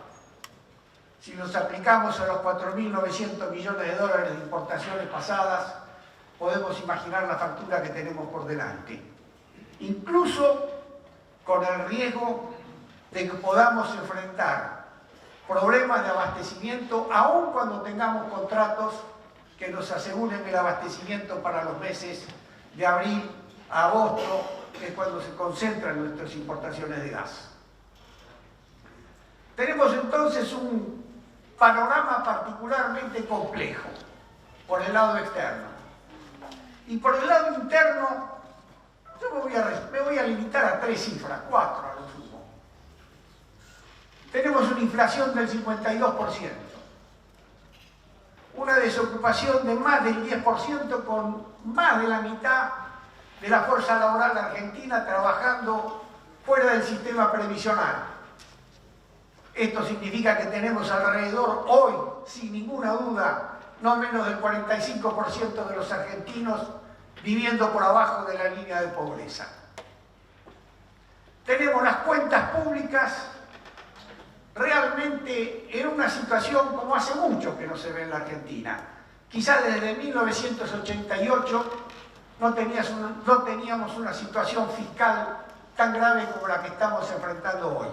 Si nos aplicamos a los 4.900 millones de dólares de importaciones pasadas, podemos imaginar la factura que tenemos por delante. Incluso con el riesgo de que podamos enfrentar problemas de abastecimiento, aun cuando tengamos contratos que nos aseguren el abastecimiento para los meses de abril a agosto, que es cuando se concentran nuestras importaciones de gas. Tenemos entonces un panorama particularmente complejo por el lado externo. Y por el lado interno, yo me voy a limitar a 3 cifras, 4 a lo sumo. Tenemos una inflación del 52%, una desocupación de más del 10%, con más de la mitad de la fuerza laboral argentina trabajando fuera del sistema previsional. Esto significa que tenemos alrededor, hoy, sin ninguna duda, no menos del 45% de los argentinos viviendo por abajo de la línea de pobreza. Tenemos las cuentas públicas realmente en una situación como hace mucho que no se ve en la Argentina. Quizás desde 1988 no teníamos una situación fiscal tan grave como la que estamos enfrentando hoy.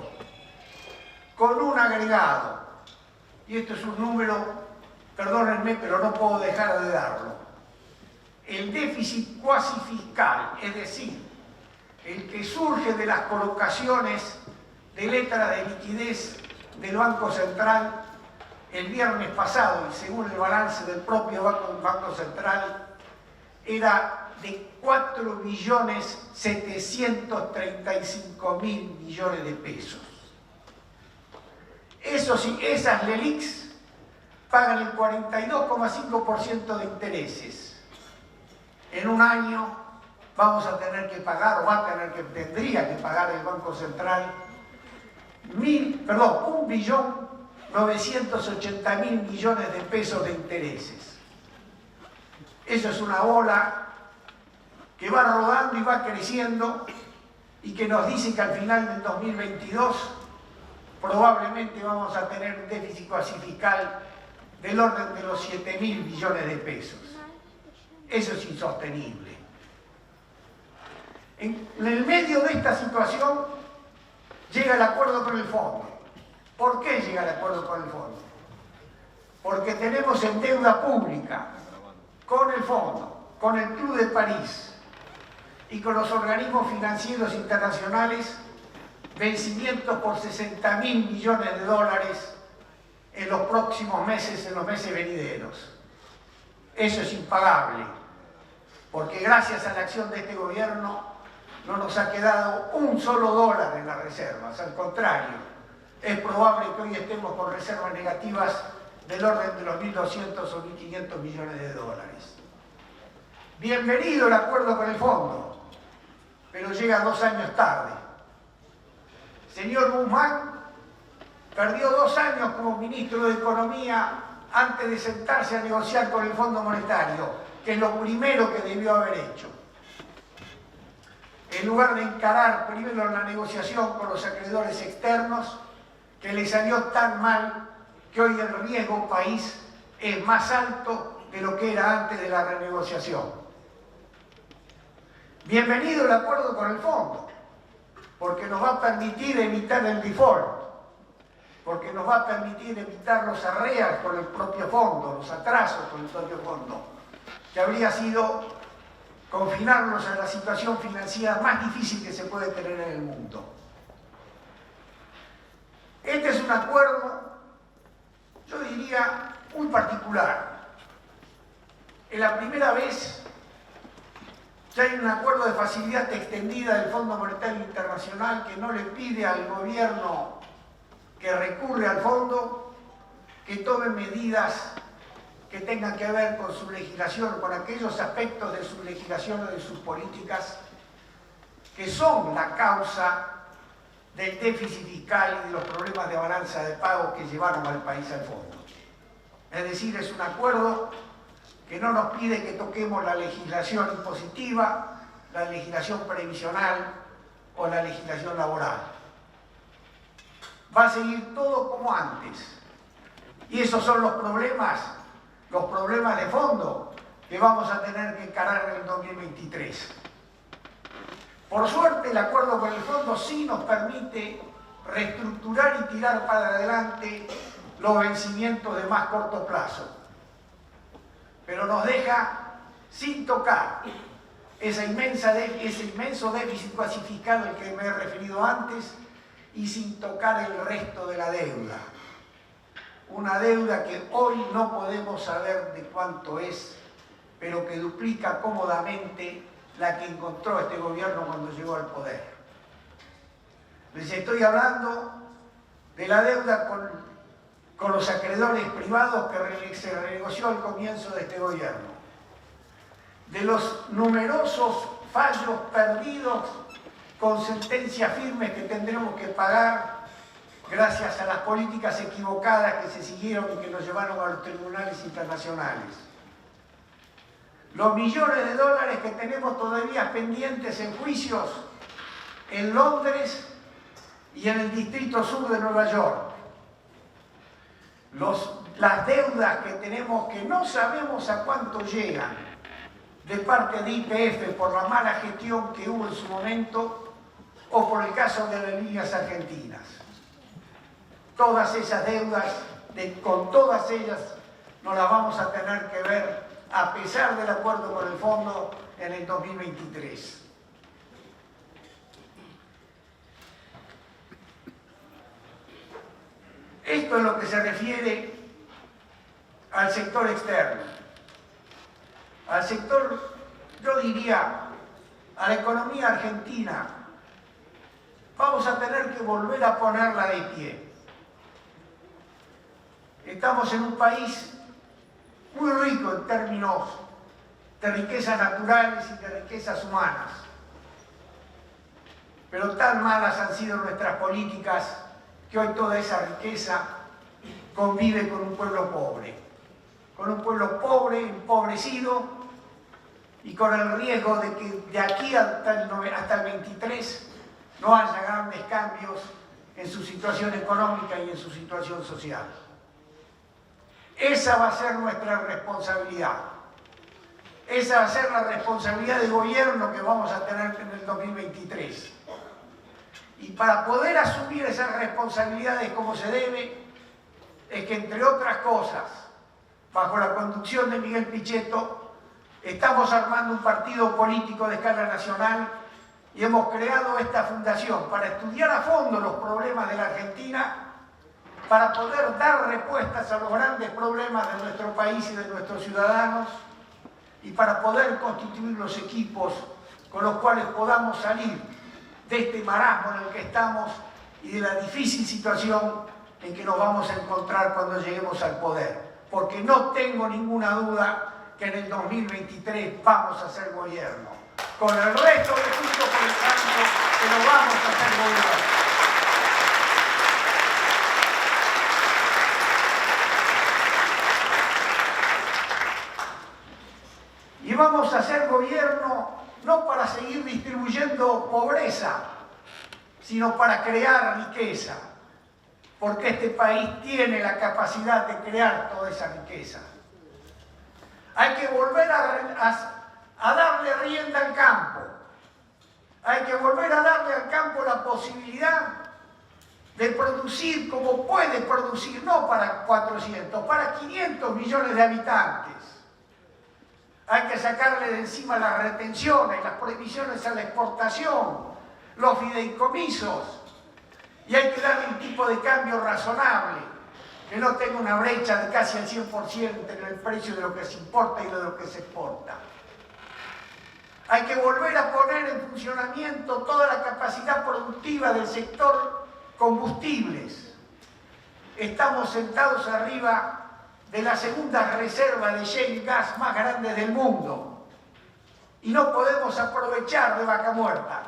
Con un agregado, y esto es un número, perdónenme, pero no puedo dejar de darlo. El déficit cuasi fiscal, es decir, el que surge de las colocaciones de letras de liquidez del Banco Central el viernes pasado, y según el balance del propio Banco Central, era de 4.735.000 millones de pesos. Eso sí, esas LELIQs pagan el 42,5% de intereses. En un año vamos a tener que pagar, tendría que pagar el Banco Central 1.980.000 millones de pesos de intereses. Eso es una bola que va rodando y va creciendo y que nos dice que al final del 2022 probablemente vamos a tener un déficit cuasi fiscal del orden de los 7.000 millones de pesos. Eso es insostenible. En el medio de esta situación llega el acuerdo con el fondo. ¿Por qué llega el acuerdo con el fondo? Porque tenemos en deuda pública con el fondo, con el Club de París y con los organismos financieros internacionales vencimientos por 60.000 millones de dólares en los próximos meses, en los meses venideros. Eso es impagable, porque gracias a la acción de este gobierno no nos ha quedado un solo dólar en las reservas. Al contrario, es probable que hoy estemos con reservas negativas del orden de los 1.200 o 1.500 millones de dólares. Bienvenido el acuerdo con el fondo, pero llega 2 años tarde. Señor Guzmán perdió 2 años como ministro de Economía antes de sentarse a negociar con el Fondo Monetario, que es lo primero que debió haber hecho. En lugar de encarar primero la negociación con los acreedores externos, que le salió tan mal que hoy el riesgo país es más alto de lo que era antes de la renegociación. Bienvenido el acuerdo con el fondo, porque nos va a permitir evitar el default, porque nos va a permitir evitar los arrears con el propio fondo, los atrasos con el propio fondo, que habría sido confinarnos a la situación financiera más difícil que se puede tener en el mundo. Este es un acuerdo, yo diría, muy particular. Es la primera vez que hay un acuerdo de facilidad extendida del Fondo Monetario Internacional que no le pide al gobierno que recurre al fondo que tome medidas que tengan que ver con su legislación, con aquellos aspectos de su legislación o de sus políticas que son la causa del déficit fiscal y de los problemas de balanza de pago que llevaron al país al fondo. Es decir, es un acuerdo que no nos pide que toquemos la legislación impositiva, la legislación previsional o la legislación laboral. Va a seguir todo como antes. Y esos son los problemas de fondo que vamos a tener que encarar en el 2023. Por suerte, el acuerdo con el fondo sí nos permite reestructurar y tirar para adelante los vencimientos de más corto plazo. Pero nos deja sin tocar ese inmenso déficit cuasi fiscal al que me he referido antes y sin tocar el resto de la deuda. una deuda que hoy no podemos saber de cuánto es, pero que duplica cómodamente la que encontró este gobierno cuando llegó al poder. Les estoy hablando de la deuda con los acreedores privados que se renegoció al comienzo de este gobierno, de los numerosos fallos perdidos con sentencias firmes que tendremos que pagar gracias a las políticas equivocadas que se siguieron y que nos llevaron a los tribunales internacionales. Los millones de dólares que tenemos todavía pendientes en juicios en Londres y en el Distrito Sur de Nueva York. Las deudas que tenemos que no sabemos a cuánto llegan de parte de YPF por la mala gestión que hubo en su momento o por el caso de las líneas argentinas. Todas esas deudas, con todas ellas, nos las vamos a tener que ver a pesar del acuerdo con el fondo en el 2023. Esto es lo que se refiere al sector externo. Al sector, yo diría, a la economía argentina, vamos a tener que volver a ponerla de pie. Estamos en un país muy rico en términos de riquezas naturales y de riquezas humanas. Pero tan malas han sido nuestras políticas que hoy toda esa riqueza convive con un pueblo pobre. Con un pueblo pobre, empobrecido y con el riesgo de que de aquí hasta el 23 no haya grandes cambios en su situación económica y en su situación social. Esa va a ser nuestra responsabilidad. Esa va a ser la responsabilidad del gobierno que vamos a tener en el 2023. Y para poder asumir esas responsabilidades como se debe, es que entre otras cosas, bajo la conducción de Miguel Pichetto, estamos armando un partido político de escala nacional y hemos creado esta fundación para estudiar a fondo los problemas de la Argentina, para poder dar respuestas a los grandes problemas de nuestro país y de nuestros ciudadanos y para poder constituir los equipos con los cuales podamos salir de este marasmo en el que estamos y de la difícil situación en que nos vamos a encontrar cuando lleguemos al poder. Porque no tengo ninguna duda que en el 2023 vamos a ser gobierno. Con el resto de Juntos por el Cambio, que lo vamos a hacer gobierno. Y vamos a hacer gobierno no para seguir distribuyendo pobreza, sino para crear riqueza. Porque este país tiene la capacidad de crear toda esa riqueza. Hay que volver a darle rienda al campo. Hay que volver a darle al campo la posibilidad de producir como puede producir, no para 400, para 500 millones de habitantes. Hay que sacarle de encima las retenciones, las prohibiciones a la exportación, los fideicomisos, y hay que darle un tipo de cambio razonable, que no tenga una brecha de casi al 100% entre el precio de lo que se importa y de lo que se exporta. Hay que volver a poner en funcionamiento toda la capacidad productiva del sector combustibles. Estamos sentados arriba de la segunda reserva de shale gas más grande del mundo y no podemos aprovechar de vaca muerta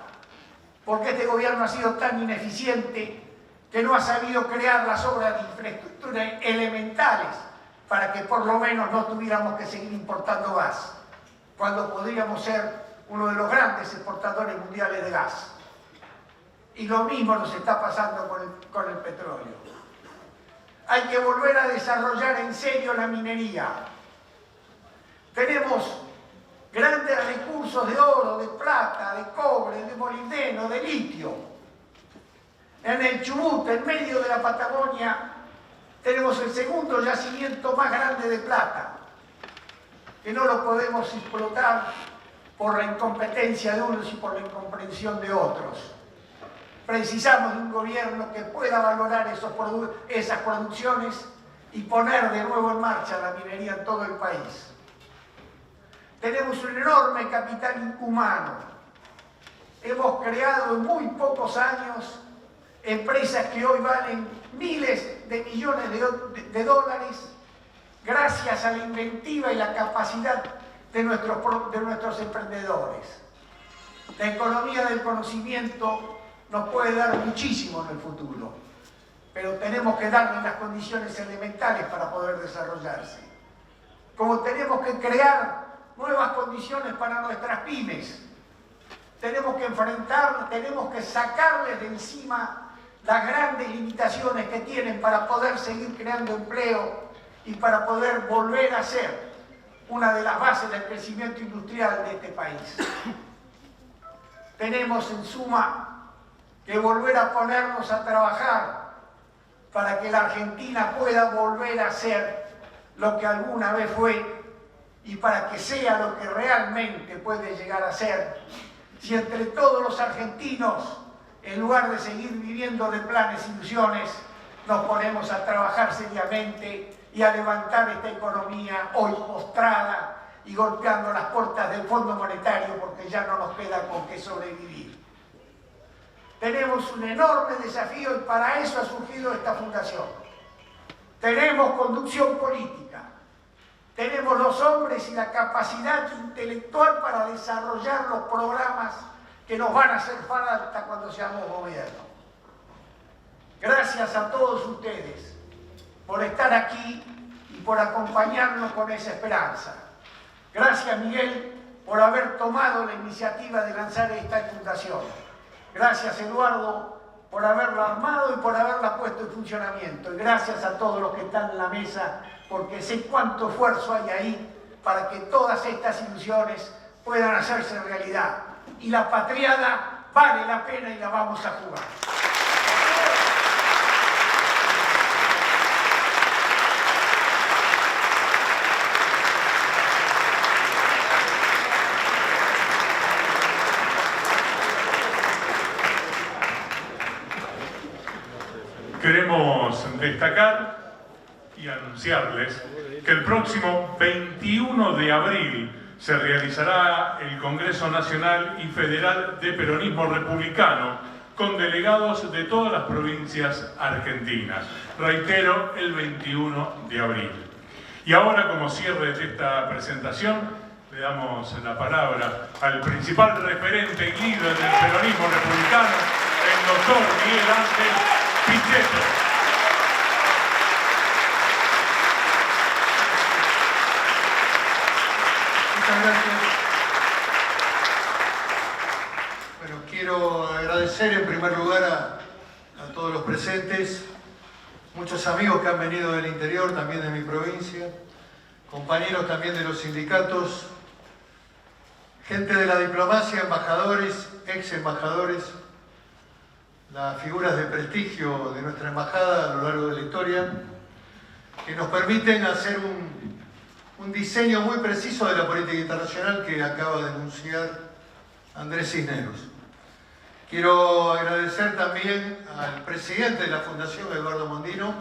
porque este gobierno ha sido tan ineficiente que no ha sabido crear las obras de infraestructura elementales para que por lo menos no tuviéramos que seguir importando gas cuando podríamos ser uno de los grandes exportadores mundiales de gas. Y lo mismo nos está pasando con el petróleo. Hay que volver a desarrollar en serio la minería. Tenemos grandes recursos de oro, de plata, de cobre, de molibdeno, de litio. En el Chubut, en medio de la Patagonia, tenemos el segundo yacimiento más grande de plata, que no lo podemos explotar por la incompetencia de unos y por la incomprensión de otros. Precisamos de un gobierno que pueda valorar esas producciones y poner de nuevo en marcha la minería en todo el país. Tenemos un enorme capital humano. Hemos creado en muy pocos años empresas que hoy valen miles de millones de dólares gracias a la inventiva y la capacidad de nuestros emprendedores. La economía del conocimiento nos puede dar muchísimo en el futuro, pero tenemos que darle las condiciones elementales para poder desarrollarse. Como tenemos que crear nuevas condiciones para nuestras pymes, tenemos que sacarles de encima las grandes limitaciones que tienen para poder seguir creando empleo y para poder volver a ser una de las bases del crecimiento industrial de este país. Tenemos en suma que volver a ponernos a trabajar para que la Argentina pueda volver a ser lo que alguna vez fue y para que sea lo que realmente puede llegar a ser si entre todos los argentinos, en lugar de seguir viviendo de planes e ilusiones, nos ponemos a trabajar seriamente y a levantar esta economía hoy postrada y golpeando las puertas del Fondo Monetario porque ya no nos queda con qué sobrevivir. Tenemos un enorme desafío y para eso ha surgido esta fundación. Tenemos conducción política, tenemos los hombres y la capacidad intelectual para desarrollar los programas que nos van a hacer falta cuando seamos gobierno. Gracias a todos ustedes por estar aquí y por acompañarnos con esa esperanza. Gracias, Miguel, por haber tomado la iniciativa de lanzar esta fundación. Gracias, Eduardo, por haberla armado y por haberla puesto en funcionamiento. Y gracias a todos los que están en la mesa, porque sé cuánto esfuerzo hay ahí para que todas estas ilusiones puedan hacerse realidad. Y la patriada vale la pena y la vamos a jugar. Queremos destacar y anunciarles que el próximo 21 de abril se realizará el Congreso Nacional y Federal de Peronismo Republicano con delegados de todas las provincias argentinas. Reitero, el 21 de abril. Y ahora, como cierre de esta presentación, le damos la palabra al principal referente y líder del peronismo republicano, el doctor Miguel Ángel Pichetto. Muchas gracias. Bueno, quiero agradecer en primer lugar a todos los presentes, muchos amigos que han venido del interior, también de mi provincia, compañeros también de los sindicatos, gente de la diplomacia, embajadores, ex embajadores, las figuras de prestigio de nuestra embajada a lo largo de la historia, que nos permiten hacer un diseño muy preciso de la política internacional que acaba de anunciar Andrés Cisneros. Quiero agradecer también al presidente de la Fundación, Eduardo Mondino.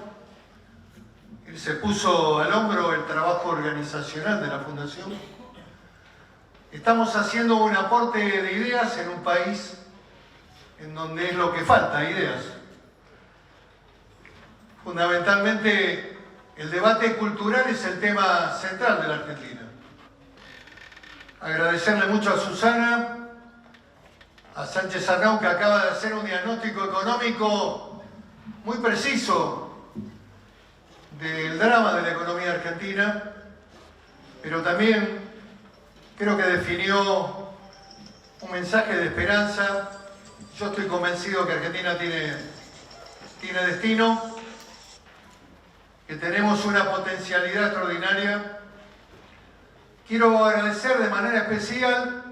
Él se puso al hombro el trabajo organizacional de la Fundación. Estamos haciendo un aporte de ideas en un país en donde es lo que falta, ideas. Fundamentalmente, el debate cultural es el tema central de la Argentina. Agradecerle mucho a Susana, a Sánchez Arnau, que acaba de hacer un diagnóstico económico muy preciso del drama de la economía argentina, pero también creo que definió un mensaje de esperanza. Yo estoy convencido que Argentina tiene destino, que tenemos una potencialidad extraordinaria. Quiero agradecer de manera especial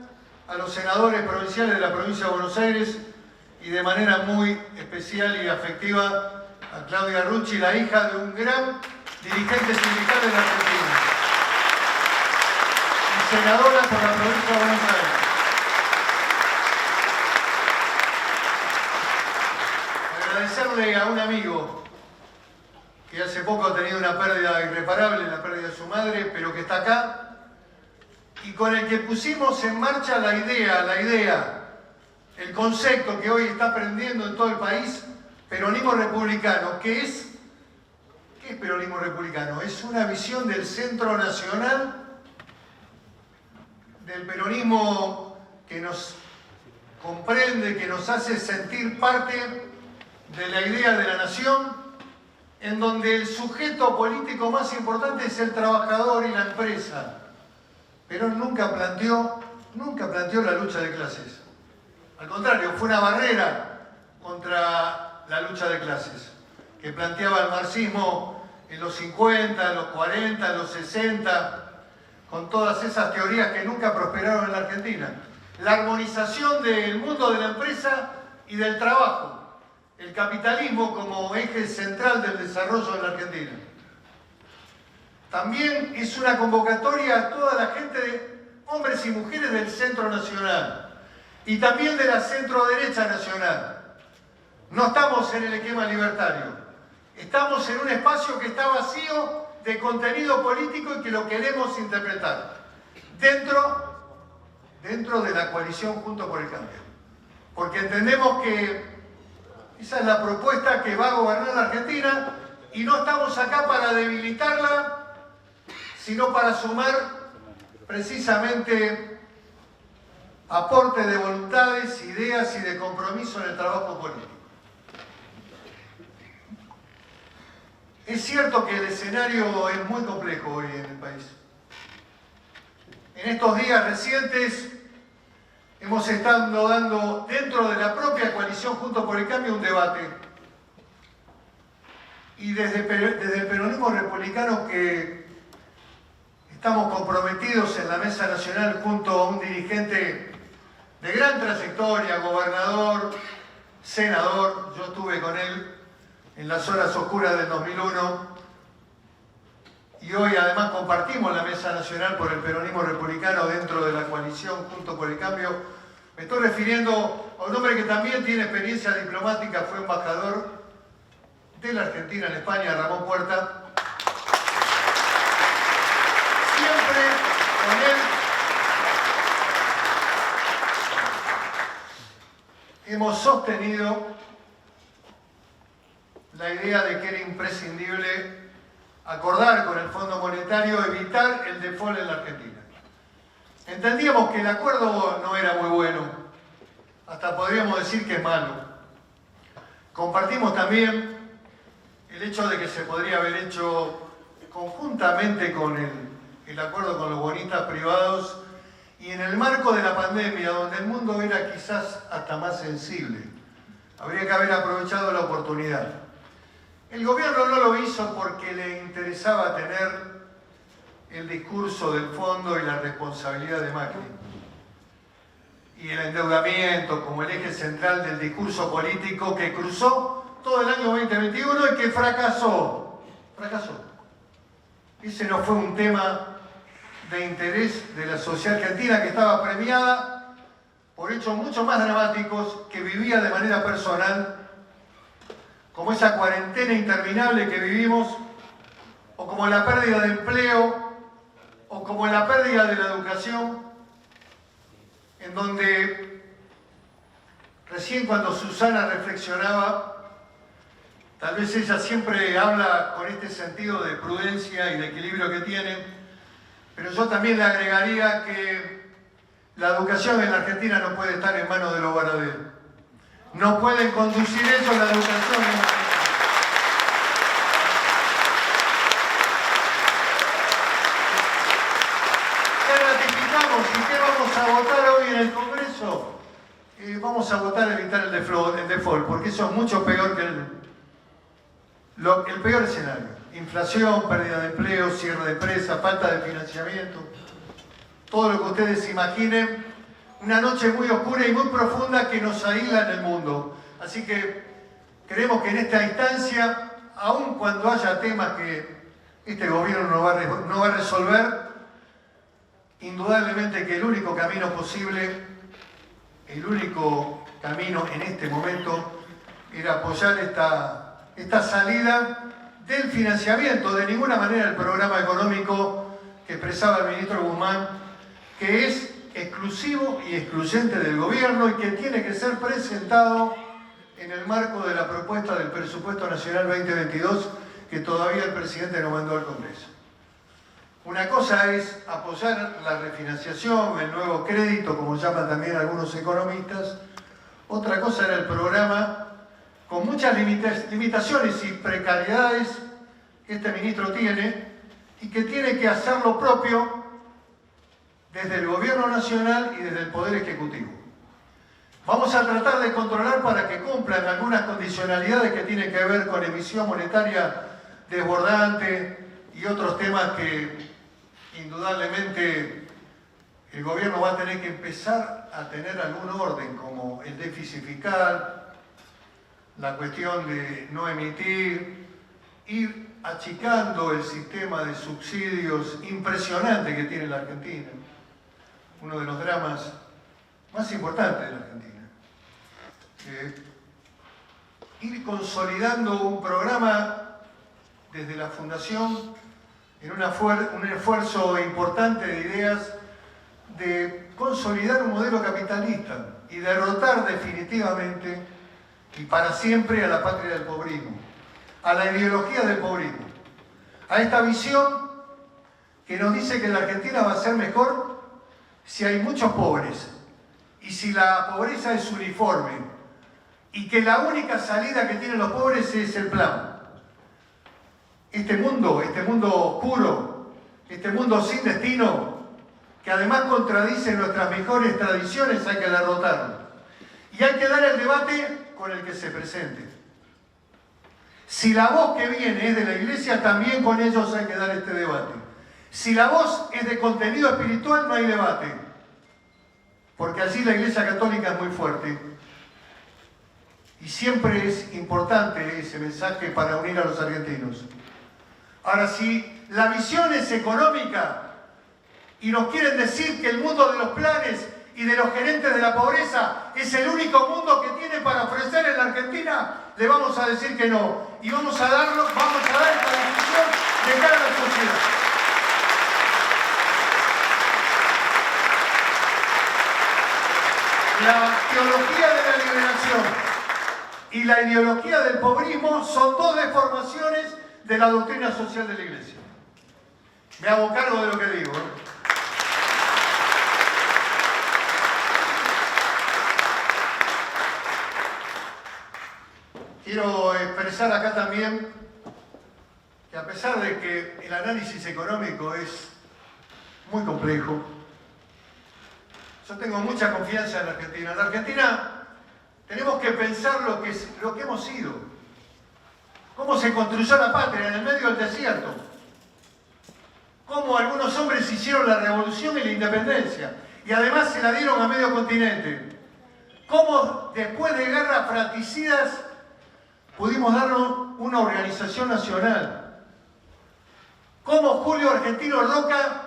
a los senadores provinciales de la provincia de Buenos Aires y de manera muy especial y afectiva a Claudia Rucci, la hija de un gran dirigente sindical de la Argentina y senadora por la provincia de Buenos Aires. Agradecerle a un amigo que hace poco ha tenido una pérdida irreparable, la pérdida de su madre, pero que está acá, y con el que pusimos en marcha la idea, el concepto que hoy está aprendiendo en todo el país, peronismo republicano. ¿Qué es peronismo republicano? Es una visión del Centro Nacional, del peronismo que nos comprende, que nos hace sentir parte de la idea de la nación, en donde el sujeto político más importante es el trabajador y la empresa. Perón nunca planteó la lucha de clases. Al contrario, fue una barrera contra la lucha de clases, que planteaba el marxismo en los 50, en los 40, en los 60, con todas esas teorías que nunca prosperaron en la Argentina. La armonización del mundo de la empresa y del trabajo, el capitalismo como eje central del desarrollo en la Argentina. También es una convocatoria a toda la gente, hombres y mujeres del Centro Nacional y también de la centro-derecha nacional. No estamos en el esquema libertario, estamos en un espacio que está vacío de contenido político y que lo queremos interpretar dentro de la coalición Juntos por el Cambio. Porque entendemos que esa es la propuesta que va a gobernar la Argentina y no estamos acá para debilitarla, sino para sumar precisamente aporte de voluntades, ideas y de compromiso en el trabajo político. Es cierto que el escenario es muy complejo hoy en el país. En estos días recientes hemos estado dando dentro de la propia coalición Juntos por el Cambio un debate. Y desde el peronismo republicano que estamos comprometidos en la Mesa Nacional junto a un dirigente de gran trayectoria, gobernador, senador, yo estuve con él en las horas oscuras del 2001 y hoy además compartimos la Mesa Nacional por el peronismo republicano dentro de la coalición Juntos por el Cambio. Me estoy refiriendo a un hombre que también tiene experiencia diplomática, fue embajador de la Argentina en España, Ramón Puerta. Siempre con él hemos sostenido la idea de que era imprescindible acordar con el Fondo Monetario evitar el default en la Argentina. Entendíamos que el acuerdo no era muy bueno, hasta podríamos decir que es malo. Compartimos también el hecho de que se podría haber hecho conjuntamente con el acuerdo con los bonistas privados y en el marco de la pandemia, donde el mundo era quizás hasta más sensible. Habría que haber aprovechado la oportunidad. El gobierno no lo hizo porque le interesaba tener el discurso del fondo y la responsabilidad de Macri y el endeudamiento como el eje central del discurso político que cruzó todo el año 2021 y que fracasó. Ese no fue un tema de interés de la sociedad argentina, que estaba premiada por hechos mucho más dramáticos que vivía de manera personal, como esa cuarentena interminable que vivimos, o como la pérdida de empleo, o como la pérdida de la educación, en donde recién cuando Susana reflexionaba, tal vez ella siempre habla con este sentido de prudencia y de equilibrio que tiene, pero yo también le agregaría que la educación en la Argentina no puede estar en manos de los ganaderos. No pueden conducir ellos la educación en la Argentina. ¿Y qué vamos a votar hoy en el Congreso? Vamos a votar evitar el default, porque eso es mucho peor que el peor escenario. Inflación, pérdida de empleo, cierre de empresas, falta de financiamiento, todo lo que ustedes imaginen, una noche muy oscura y muy profunda que nos aísla en el mundo. Así que creemos que en esta instancia, aun cuando haya temas que este gobierno no va a resolver, indudablemente que el único camino posible, el único camino en este momento era apoyar esta salida del financiamiento, de ninguna manera el programa económico que expresaba el ministro Guzmán, que es exclusivo y excluyente del gobierno y que tiene que ser presentado en el marco de la propuesta del Presupuesto Nacional 2022 que todavía el presidente no mandó al Congreso. Una cosa es apoyar la refinanciación, el nuevo crédito, como llaman también algunos economistas. Otra cosa era el programa con muchas limitaciones y precariedades que este ministro tiene y que tiene que hacer lo propio desde el Gobierno Nacional y desde el Poder Ejecutivo. Vamos a tratar de controlar para que cumplan algunas condicionalidades que tienen que ver con emisión monetaria desbordante y otros temas que indudablemente el gobierno va a tener que empezar a tener algún orden, como el déficit fiscal, la cuestión de no emitir, ir achicando el sistema de subsidios impresionante que tiene la Argentina, uno de los dramas más importantes de la Argentina. Ir consolidando un programa desde la Fundación en un esfuerzo importante de ideas de consolidar un modelo capitalista y derrotar definitivamente y para siempre a la patria del pobrismo, a la ideología del pobrismo, a esta visión que nos dice que la Argentina va a ser mejor si hay muchos pobres y si la pobreza es uniforme y que la única salida que tienen los pobres es el plan. Este mundo oscuro, este mundo sin destino, que además contradice nuestras mejores tradiciones, hay que derrotarlo. Y hay que dar el debate con el que se presente. Si la voz que viene es de la Iglesia, también con ellos hay que dar este debate. Si la voz es de contenido espiritual, no hay debate. Porque allí la Iglesia Católica es muy fuerte. Y siempre es importante ese mensaje para unir a los argentinos. Ahora, si la visión es económica y nos quieren decir que el mundo de los planes y de los gerentes de la pobreza es el único mundo que tiene para ofrecer en la Argentina, le vamos a decir que no. Y vamos a dar esta discusión de cara a la sociedad. La teología de la liberación y la ideología del pobrismo son dos deformaciones de la doctrina social de la Iglesia. Me hago cargo de lo que digo, ¿eh? Quiero expresar acá también que a pesar de que el análisis económico es muy complejo, yo tengo mucha confianza en la Argentina. En la Argentina tenemos que pensar lo que hemos sido, cómo se construyó la patria en el medio del desierto, cómo algunos hombres hicieron la revolución y la independencia y además se la dieron a medio continente, cómo después de guerras fratricidas pudimos darnos una organización nacional, cómo Julio Argentino Roca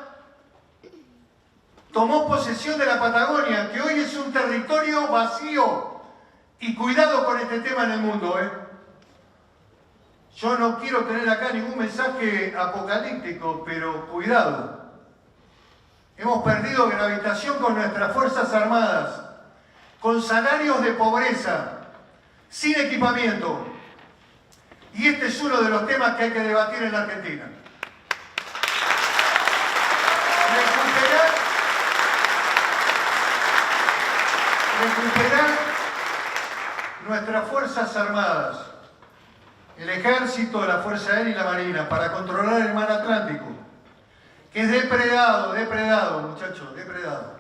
tomó posesión de la Patagonia, que hoy es un territorio vacío, y cuidado con este tema en el mundo, ¿eh? Yo no quiero tener acá ningún mensaje apocalíptico, pero cuidado. Hemos perdido gravitación con nuestras Fuerzas Armadas, con salarios de pobreza, sin equipamiento. Y este es uno de los temas que hay que debatir en la Argentina. Recuperar nuestras Fuerzas Armadas, el Ejército, la Fuerza Aérea y la Marina, para controlar el mar Atlántico, que es depredado, muchachos, depredado.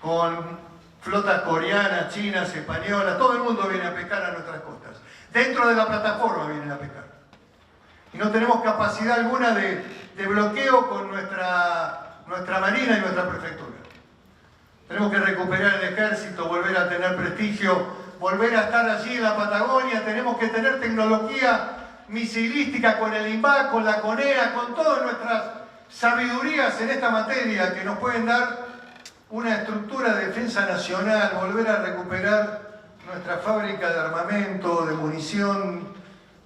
Con flotas coreanas, chinas, españolas, todo el mundo viene a pescar a nuestras costas. Dentro de la plataforma vienen a pescar. Y no tenemos capacidad alguna de bloqueo con nuestra Marina y nuestra Prefectura. Tenemos que recuperar el Ejército, volver a tener prestigio, volver a estar allí en la Patagonia. Tenemos que tener tecnología misilística con el INVAC, con la CONEA, con todas nuestras sabidurías en esta materia que nos pueden dar una estructura de defensa nacional, volver a recuperar nuestra fábrica de armamento, de munición,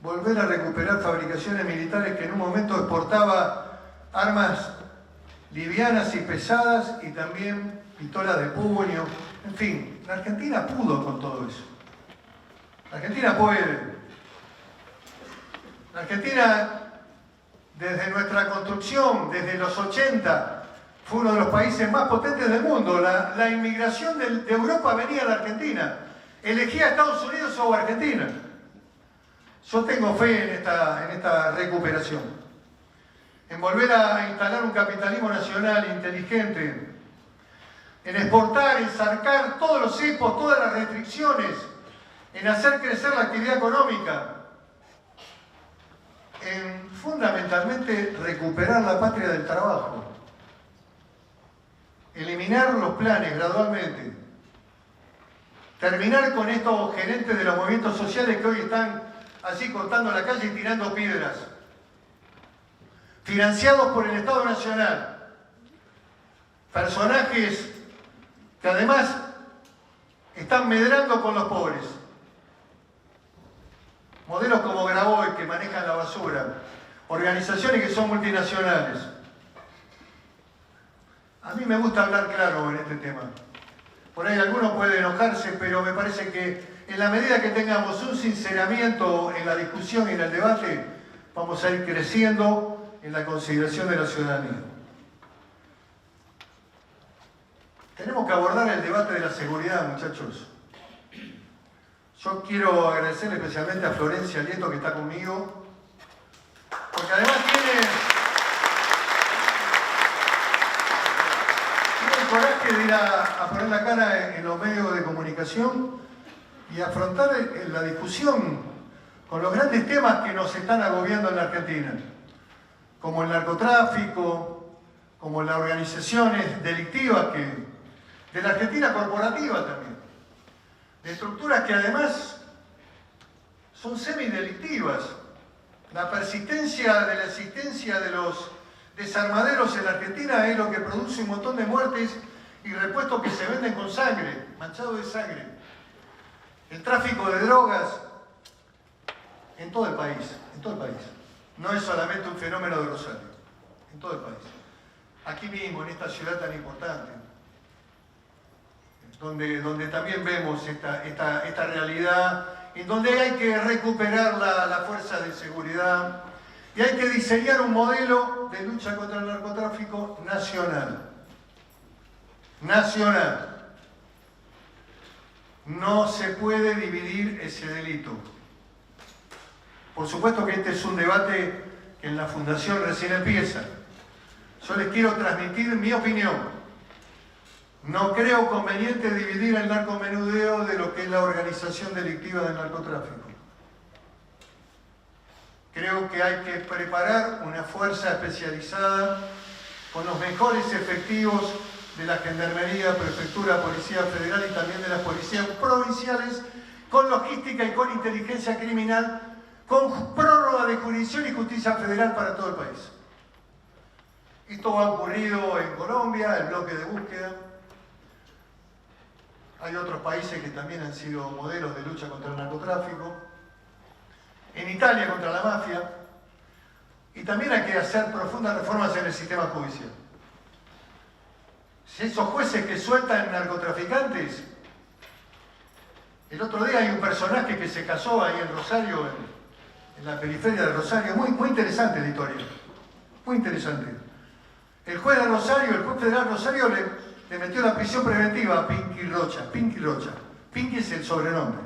volver a recuperar fabricaciones militares que en un momento exportaba armas livianas y pesadas y también pistolas de puño. En fin, la Argentina pudo con todo eso. La Argentina puede. La Argentina, desde nuestra construcción, desde los 80, fue uno de los países más potentes del mundo. La inmigración de Europa venía a la Argentina. Elegía a Estados Unidos o Argentina. Yo tengo fe en esta recuperación. En volver a instalar un capitalismo nacional inteligente. En exportar, en sacar todos los cepos, todas las restricciones. En hacer crecer la actividad económica. En fundamentalmente recuperar la patria del trabajo. Eliminar los planes gradualmente. Terminar con estos gerentes de los movimientos sociales que hoy están así cortando la calle y tirando piedras. Financiados por el Estado Nacional. Personajes que además están medrando con los pobres. Modelos como Grabois que manejan la basura. Organizaciones que son multinacionales. A mí me gusta hablar claro en este tema. Por ahí alguno puede enojarse, pero me parece que en la medida que tengamos un sinceramiento en la discusión y en el debate, vamos a ir creciendo en la consideración de la ciudadanía. Tenemos que abordar el debate de la seguridad, muchachos. Yo quiero agradecerle especialmente a Florencia Lieto, que está conmigo, porque además tiene el coraje de ir a poner la cara en los medios de comunicación y afrontar la discusión con los grandes temas que nos están agobiando en la Argentina, como el narcotráfico, como las organizaciones delictivas de la Argentina corporativa también, de estructuras que además son semidelictivas. La persistencia de la existencia de los desarmaderos en la Argentina es lo que produce un montón de muertes y repuestos que se venden con sangre, manchados de sangre. El tráfico de drogas en todo el país, No es solamente un fenómeno de Rosario, en todo el país. Aquí mismo, en esta ciudad tan importante, donde también vemos esta realidad, en donde hay que recuperar la fuerza de seguridad y hay que diseñar un modelo de lucha contra el narcotráfico nacional. Nacional. No se puede dividir ese delito. Por supuesto que este es un debate que en la Fundación recién empieza. Yo les quiero transmitir mi opinión. No creo conveniente dividir el narcomenudeo de lo que es la organización delictiva del narcotráfico. Creo que hay que preparar una fuerza especializada con los mejores efectivos de la Gendarmería, Prefectura, Policía Federal y también de las policías provinciales, con logística y con inteligencia criminal, con prórroga de jurisdicción y justicia federal para todo el país. Esto ha ocurrido en Colombia, el bloque de búsqueda. Hay otros países que también han sido modelos de lucha contra el narcotráfico. En Italia contra la mafia. Y también hay que hacer profundas reformas en el sistema judicial. Si esos jueces que sueltan narcotraficantes, el otro día hay un personaje que se casó ahí en Rosario, en la periferia de Rosario, muy interesante la historia, muy interesante. El juez de Rosario, el juez federal de Rosario le metió la prisión preventiva a Pinky Rocha. Pinky es el sobrenombre.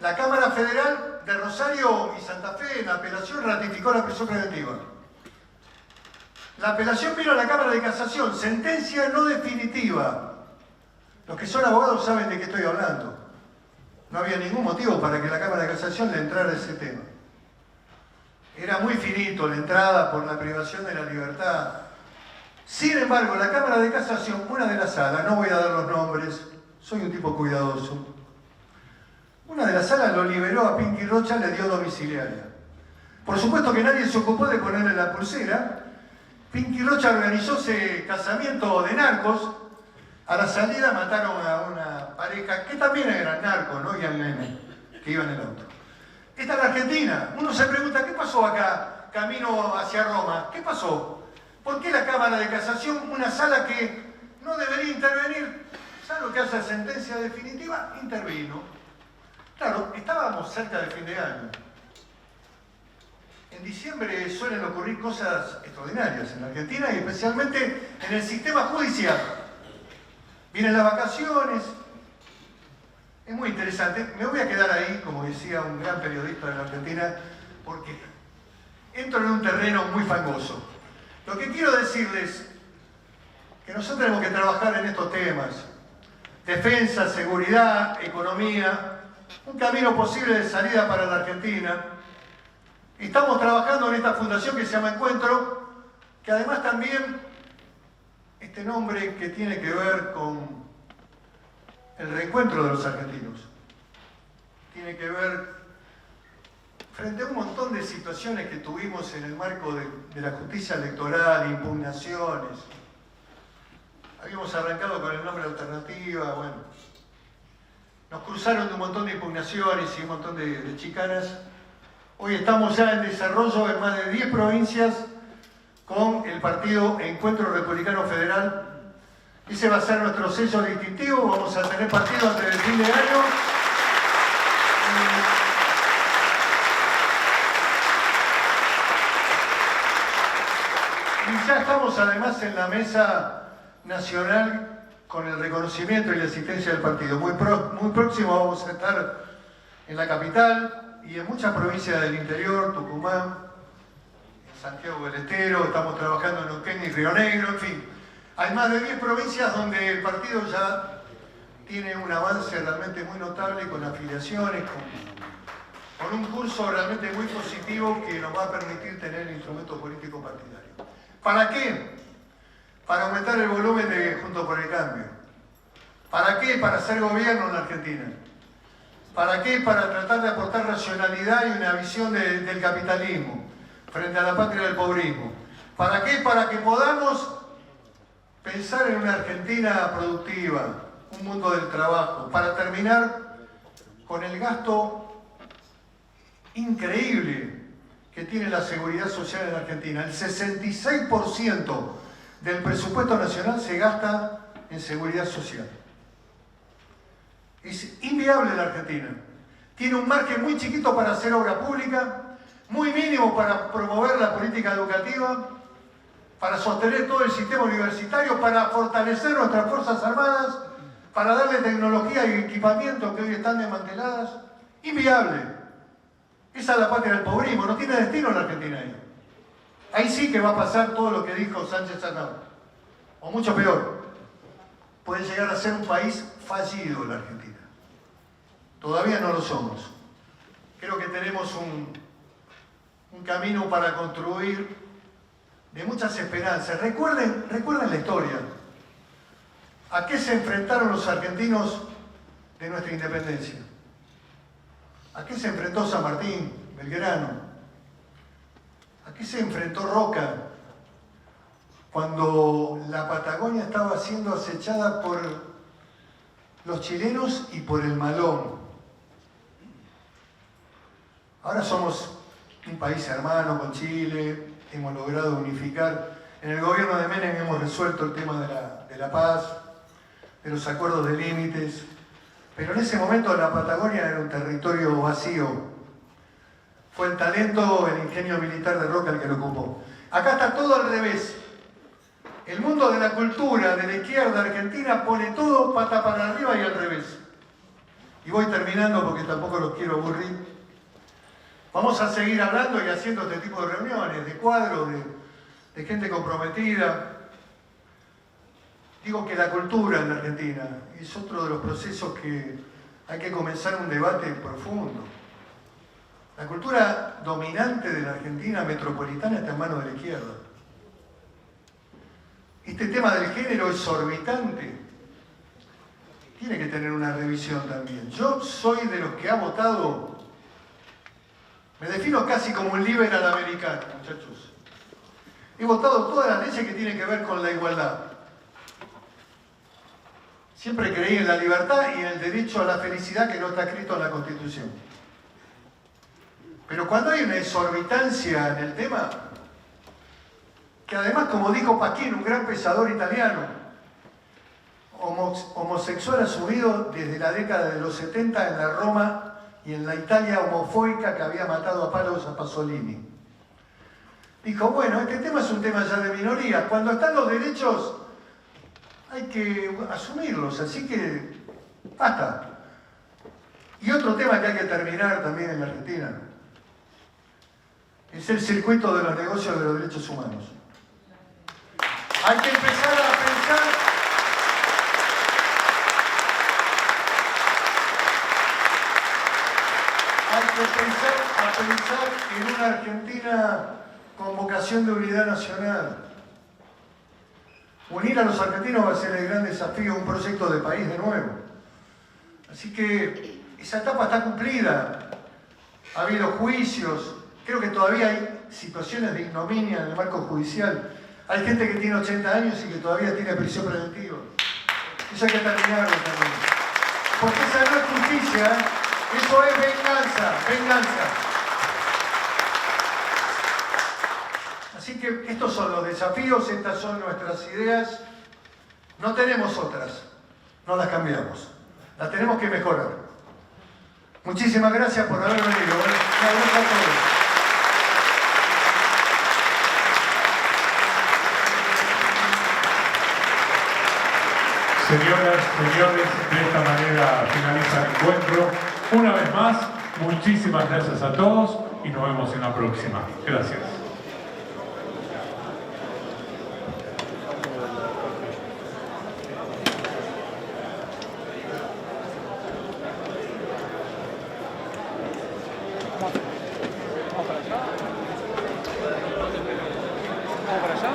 La Cámara Federal de Rosario y Santa Fe en la apelación ratificó la prisión preventiva. La apelación vino a la Cámara de Casación, sentencia no definitiva. Los que son abogados saben de qué estoy hablando. No había ningún motivo para que la Cámara de Casación le entrara ese tema. Era muy finito la entrada por la privación de la libertad. Sin embargo, la Cámara de Casación, una de las salas, no voy a dar los nombres, soy un tipo cuidadoso, una de las salas lo liberó a Pinky Rocha, le dio domiciliaria. Por supuesto que nadie se ocupó de ponerle la pulsera. Pinky Rocha organizó ese casamiento de narcos. A la salida mataron a una pareja que también eran narcos, ¿no? Y al nene que iba en el auto. está en Argentina. Uno se pregunta, ¿qué pasó acá, camino hacia Roma? ¿Qué pasó? ¿Por qué la Cámara de Casación, una sala que no debería intervenir, salvo que haya sentencia definitiva, intervino? Claro, estábamos cerca del fin de año. En diciembre suelen ocurrir cosas extraordinarias en la Argentina y especialmente en el sistema judicial. Vienen las vacaciones. Es muy interesante. Me voy a quedar ahí, como decía un gran periodista de la Argentina, porque entro en un terreno muy fangoso. Lo que quiero decirles que nosotros tenemos que trabajar en estos temas. Defensa, seguridad, economía, un camino posible de salida para la Argentina. Estamos trabajando en esta fundación que se llama Encuentro, que además también, este nombre que tiene que ver con el reencuentro de los argentinos, tiene que ver frente a un montón de situaciones que tuvimos en el marco de la justicia electoral, impugnaciones. Habíamos arrancado con el nombre Alternativa, bueno. Nos cruzaron de un montón de impugnaciones y un montón de chicanas. Hoy estamos ya en desarrollo en más de 10 provincias con el partido Encuentro Republicano Federal. Ese va a ser nuestro sello distintivo. Vamos a tener partido antes del fin de año. Y ya estamos además en la mesa nacional con el reconocimiento y la asistencia del partido. Muy próximo vamos a estar en la capital y en muchas provincias del interior, Tucumán, Santiago del Estero, estamos trabajando en Neuquén y Río Negro, en fin. Hay más de 10 provincias donde el partido ya tiene un avance realmente muy notable con afiliaciones, con un curso realmente muy positivo que nos va a permitir tener el instrumento político partidario. ¿Para qué? Para aumentar el volumen de Juntos por el Cambio. ¿Para qué? Para hacer gobierno en la Argentina. ¿Para qué? Para tratar de aportar racionalidad y una visión del capitalismo frente a la patria del pobrismo. ¿Para qué? Para que podamos pensar en una Argentina productiva, un mundo del trabajo, para terminar con el gasto increíble que tiene la seguridad social en la Argentina. El 66% del presupuesto nacional se gasta en seguridad social. Es inviable la Argentina. Tiene un margen muy chiquito para hacer obra pública, muy mínimo para promover la política educativa, para sostener todo el sistema universitario, para fortalecer nuestras Fuerzas Armadas, para darle tecnología y equipamiento que hoy están desmanteladas. Inviable. Esa es la patria del pobrismo. No tiene destino la Argentina ahí. Ahí sí que va a pasar todo lo que dijo Sánchez Arnau. O mucho peor. Puede llegar a ser un país fallido la Argentina. Todavía no lo somos. Creo que tenemos un camino para construir de muchas esperanzas. Recuerden la historia. ¿A qué se enfrentaron los argentinos de nuestra independencia? ¿A qué se enfrentó San Martín, Belgrano? ¿A qué se enfrentó Roca cuando la Patagonia estaba siendo acechada por los chilenos y por el Malón? Ahora somos un país hermano con Chile, hemos logrado unificar. En el gobierno de Menem hemos resuelto el tema de la paz, de los acuerdos de límites, pero en ese momento la Patagonia era un territorio vacío. Fue el talento, el ingenio militar de Roca el que lo ocupó. Acá está todo al revés. El mundo de la cultura, de la izquierda argentina, pone todo pata para arriba y al revés. Y voy terminando porque tampoco los quiero aburrir. Vamos a seguir hablando y haciendo este tipo de reuniones, de cuadros, de gente comprometida. Digo que la cultura en la Argentina es otro de los procesos que hay que comenzar un debate profundo. La cultura dominante de la Argentina metropolitana está en manos de la izquierda. Este tema del género exorbitante tiene que tener una revisión también. Yo soy de los que ha votado, me defino casi como un liberal americano, muchachos. He votado todas las leyes que tienen que ver con la igualdad. Siempre creí en la libertad y en el derecho a la felicidad que no está escrito en la Constitución. Pero cuando hay una exorbitancia en el tema, que además, como dijo Pasquino, un gran pensador italiano, homosexual asumido desde la década de los 70 en la Roma y en la Italia homofóbica que había matado a palos a Pasolini. Dijo, bueno, este tema es un tema ya de minoría. Cuando están los derechos hay que asumirlos, así que basta. Y otro tema que hay que terminar también en la Argentina es el circuito de los negocios de los derechos humanos. Hay que empezar a pensar en una Argentina con vocación de unidad nacional. Unir a los argentinos va a ser el gran desafío, un proyecto de país de nuevo. Así que esa etapa está cumplida. Ha habido juicios, creo que todavía hay situaciones de ignominia en el marco judicial. Hay gente que tiene 80 años y que todavía tiene prisión preventiva. Eso hay que terminarlo también. Porque esa no es justicia, eso es venganza, venganza. Así que estos son los desafíos, estas son nuestras ideas. No tenemos otras, no las cambiamos. Las tenemos que mejorar. Muchísimas gracias por haber venido. Un abrazo a todos. Señoras, señores, de esta manera finaliza el encuentro. Una vez más, muchísimas gracias a todos y nos vemos en la próxima. Gracias.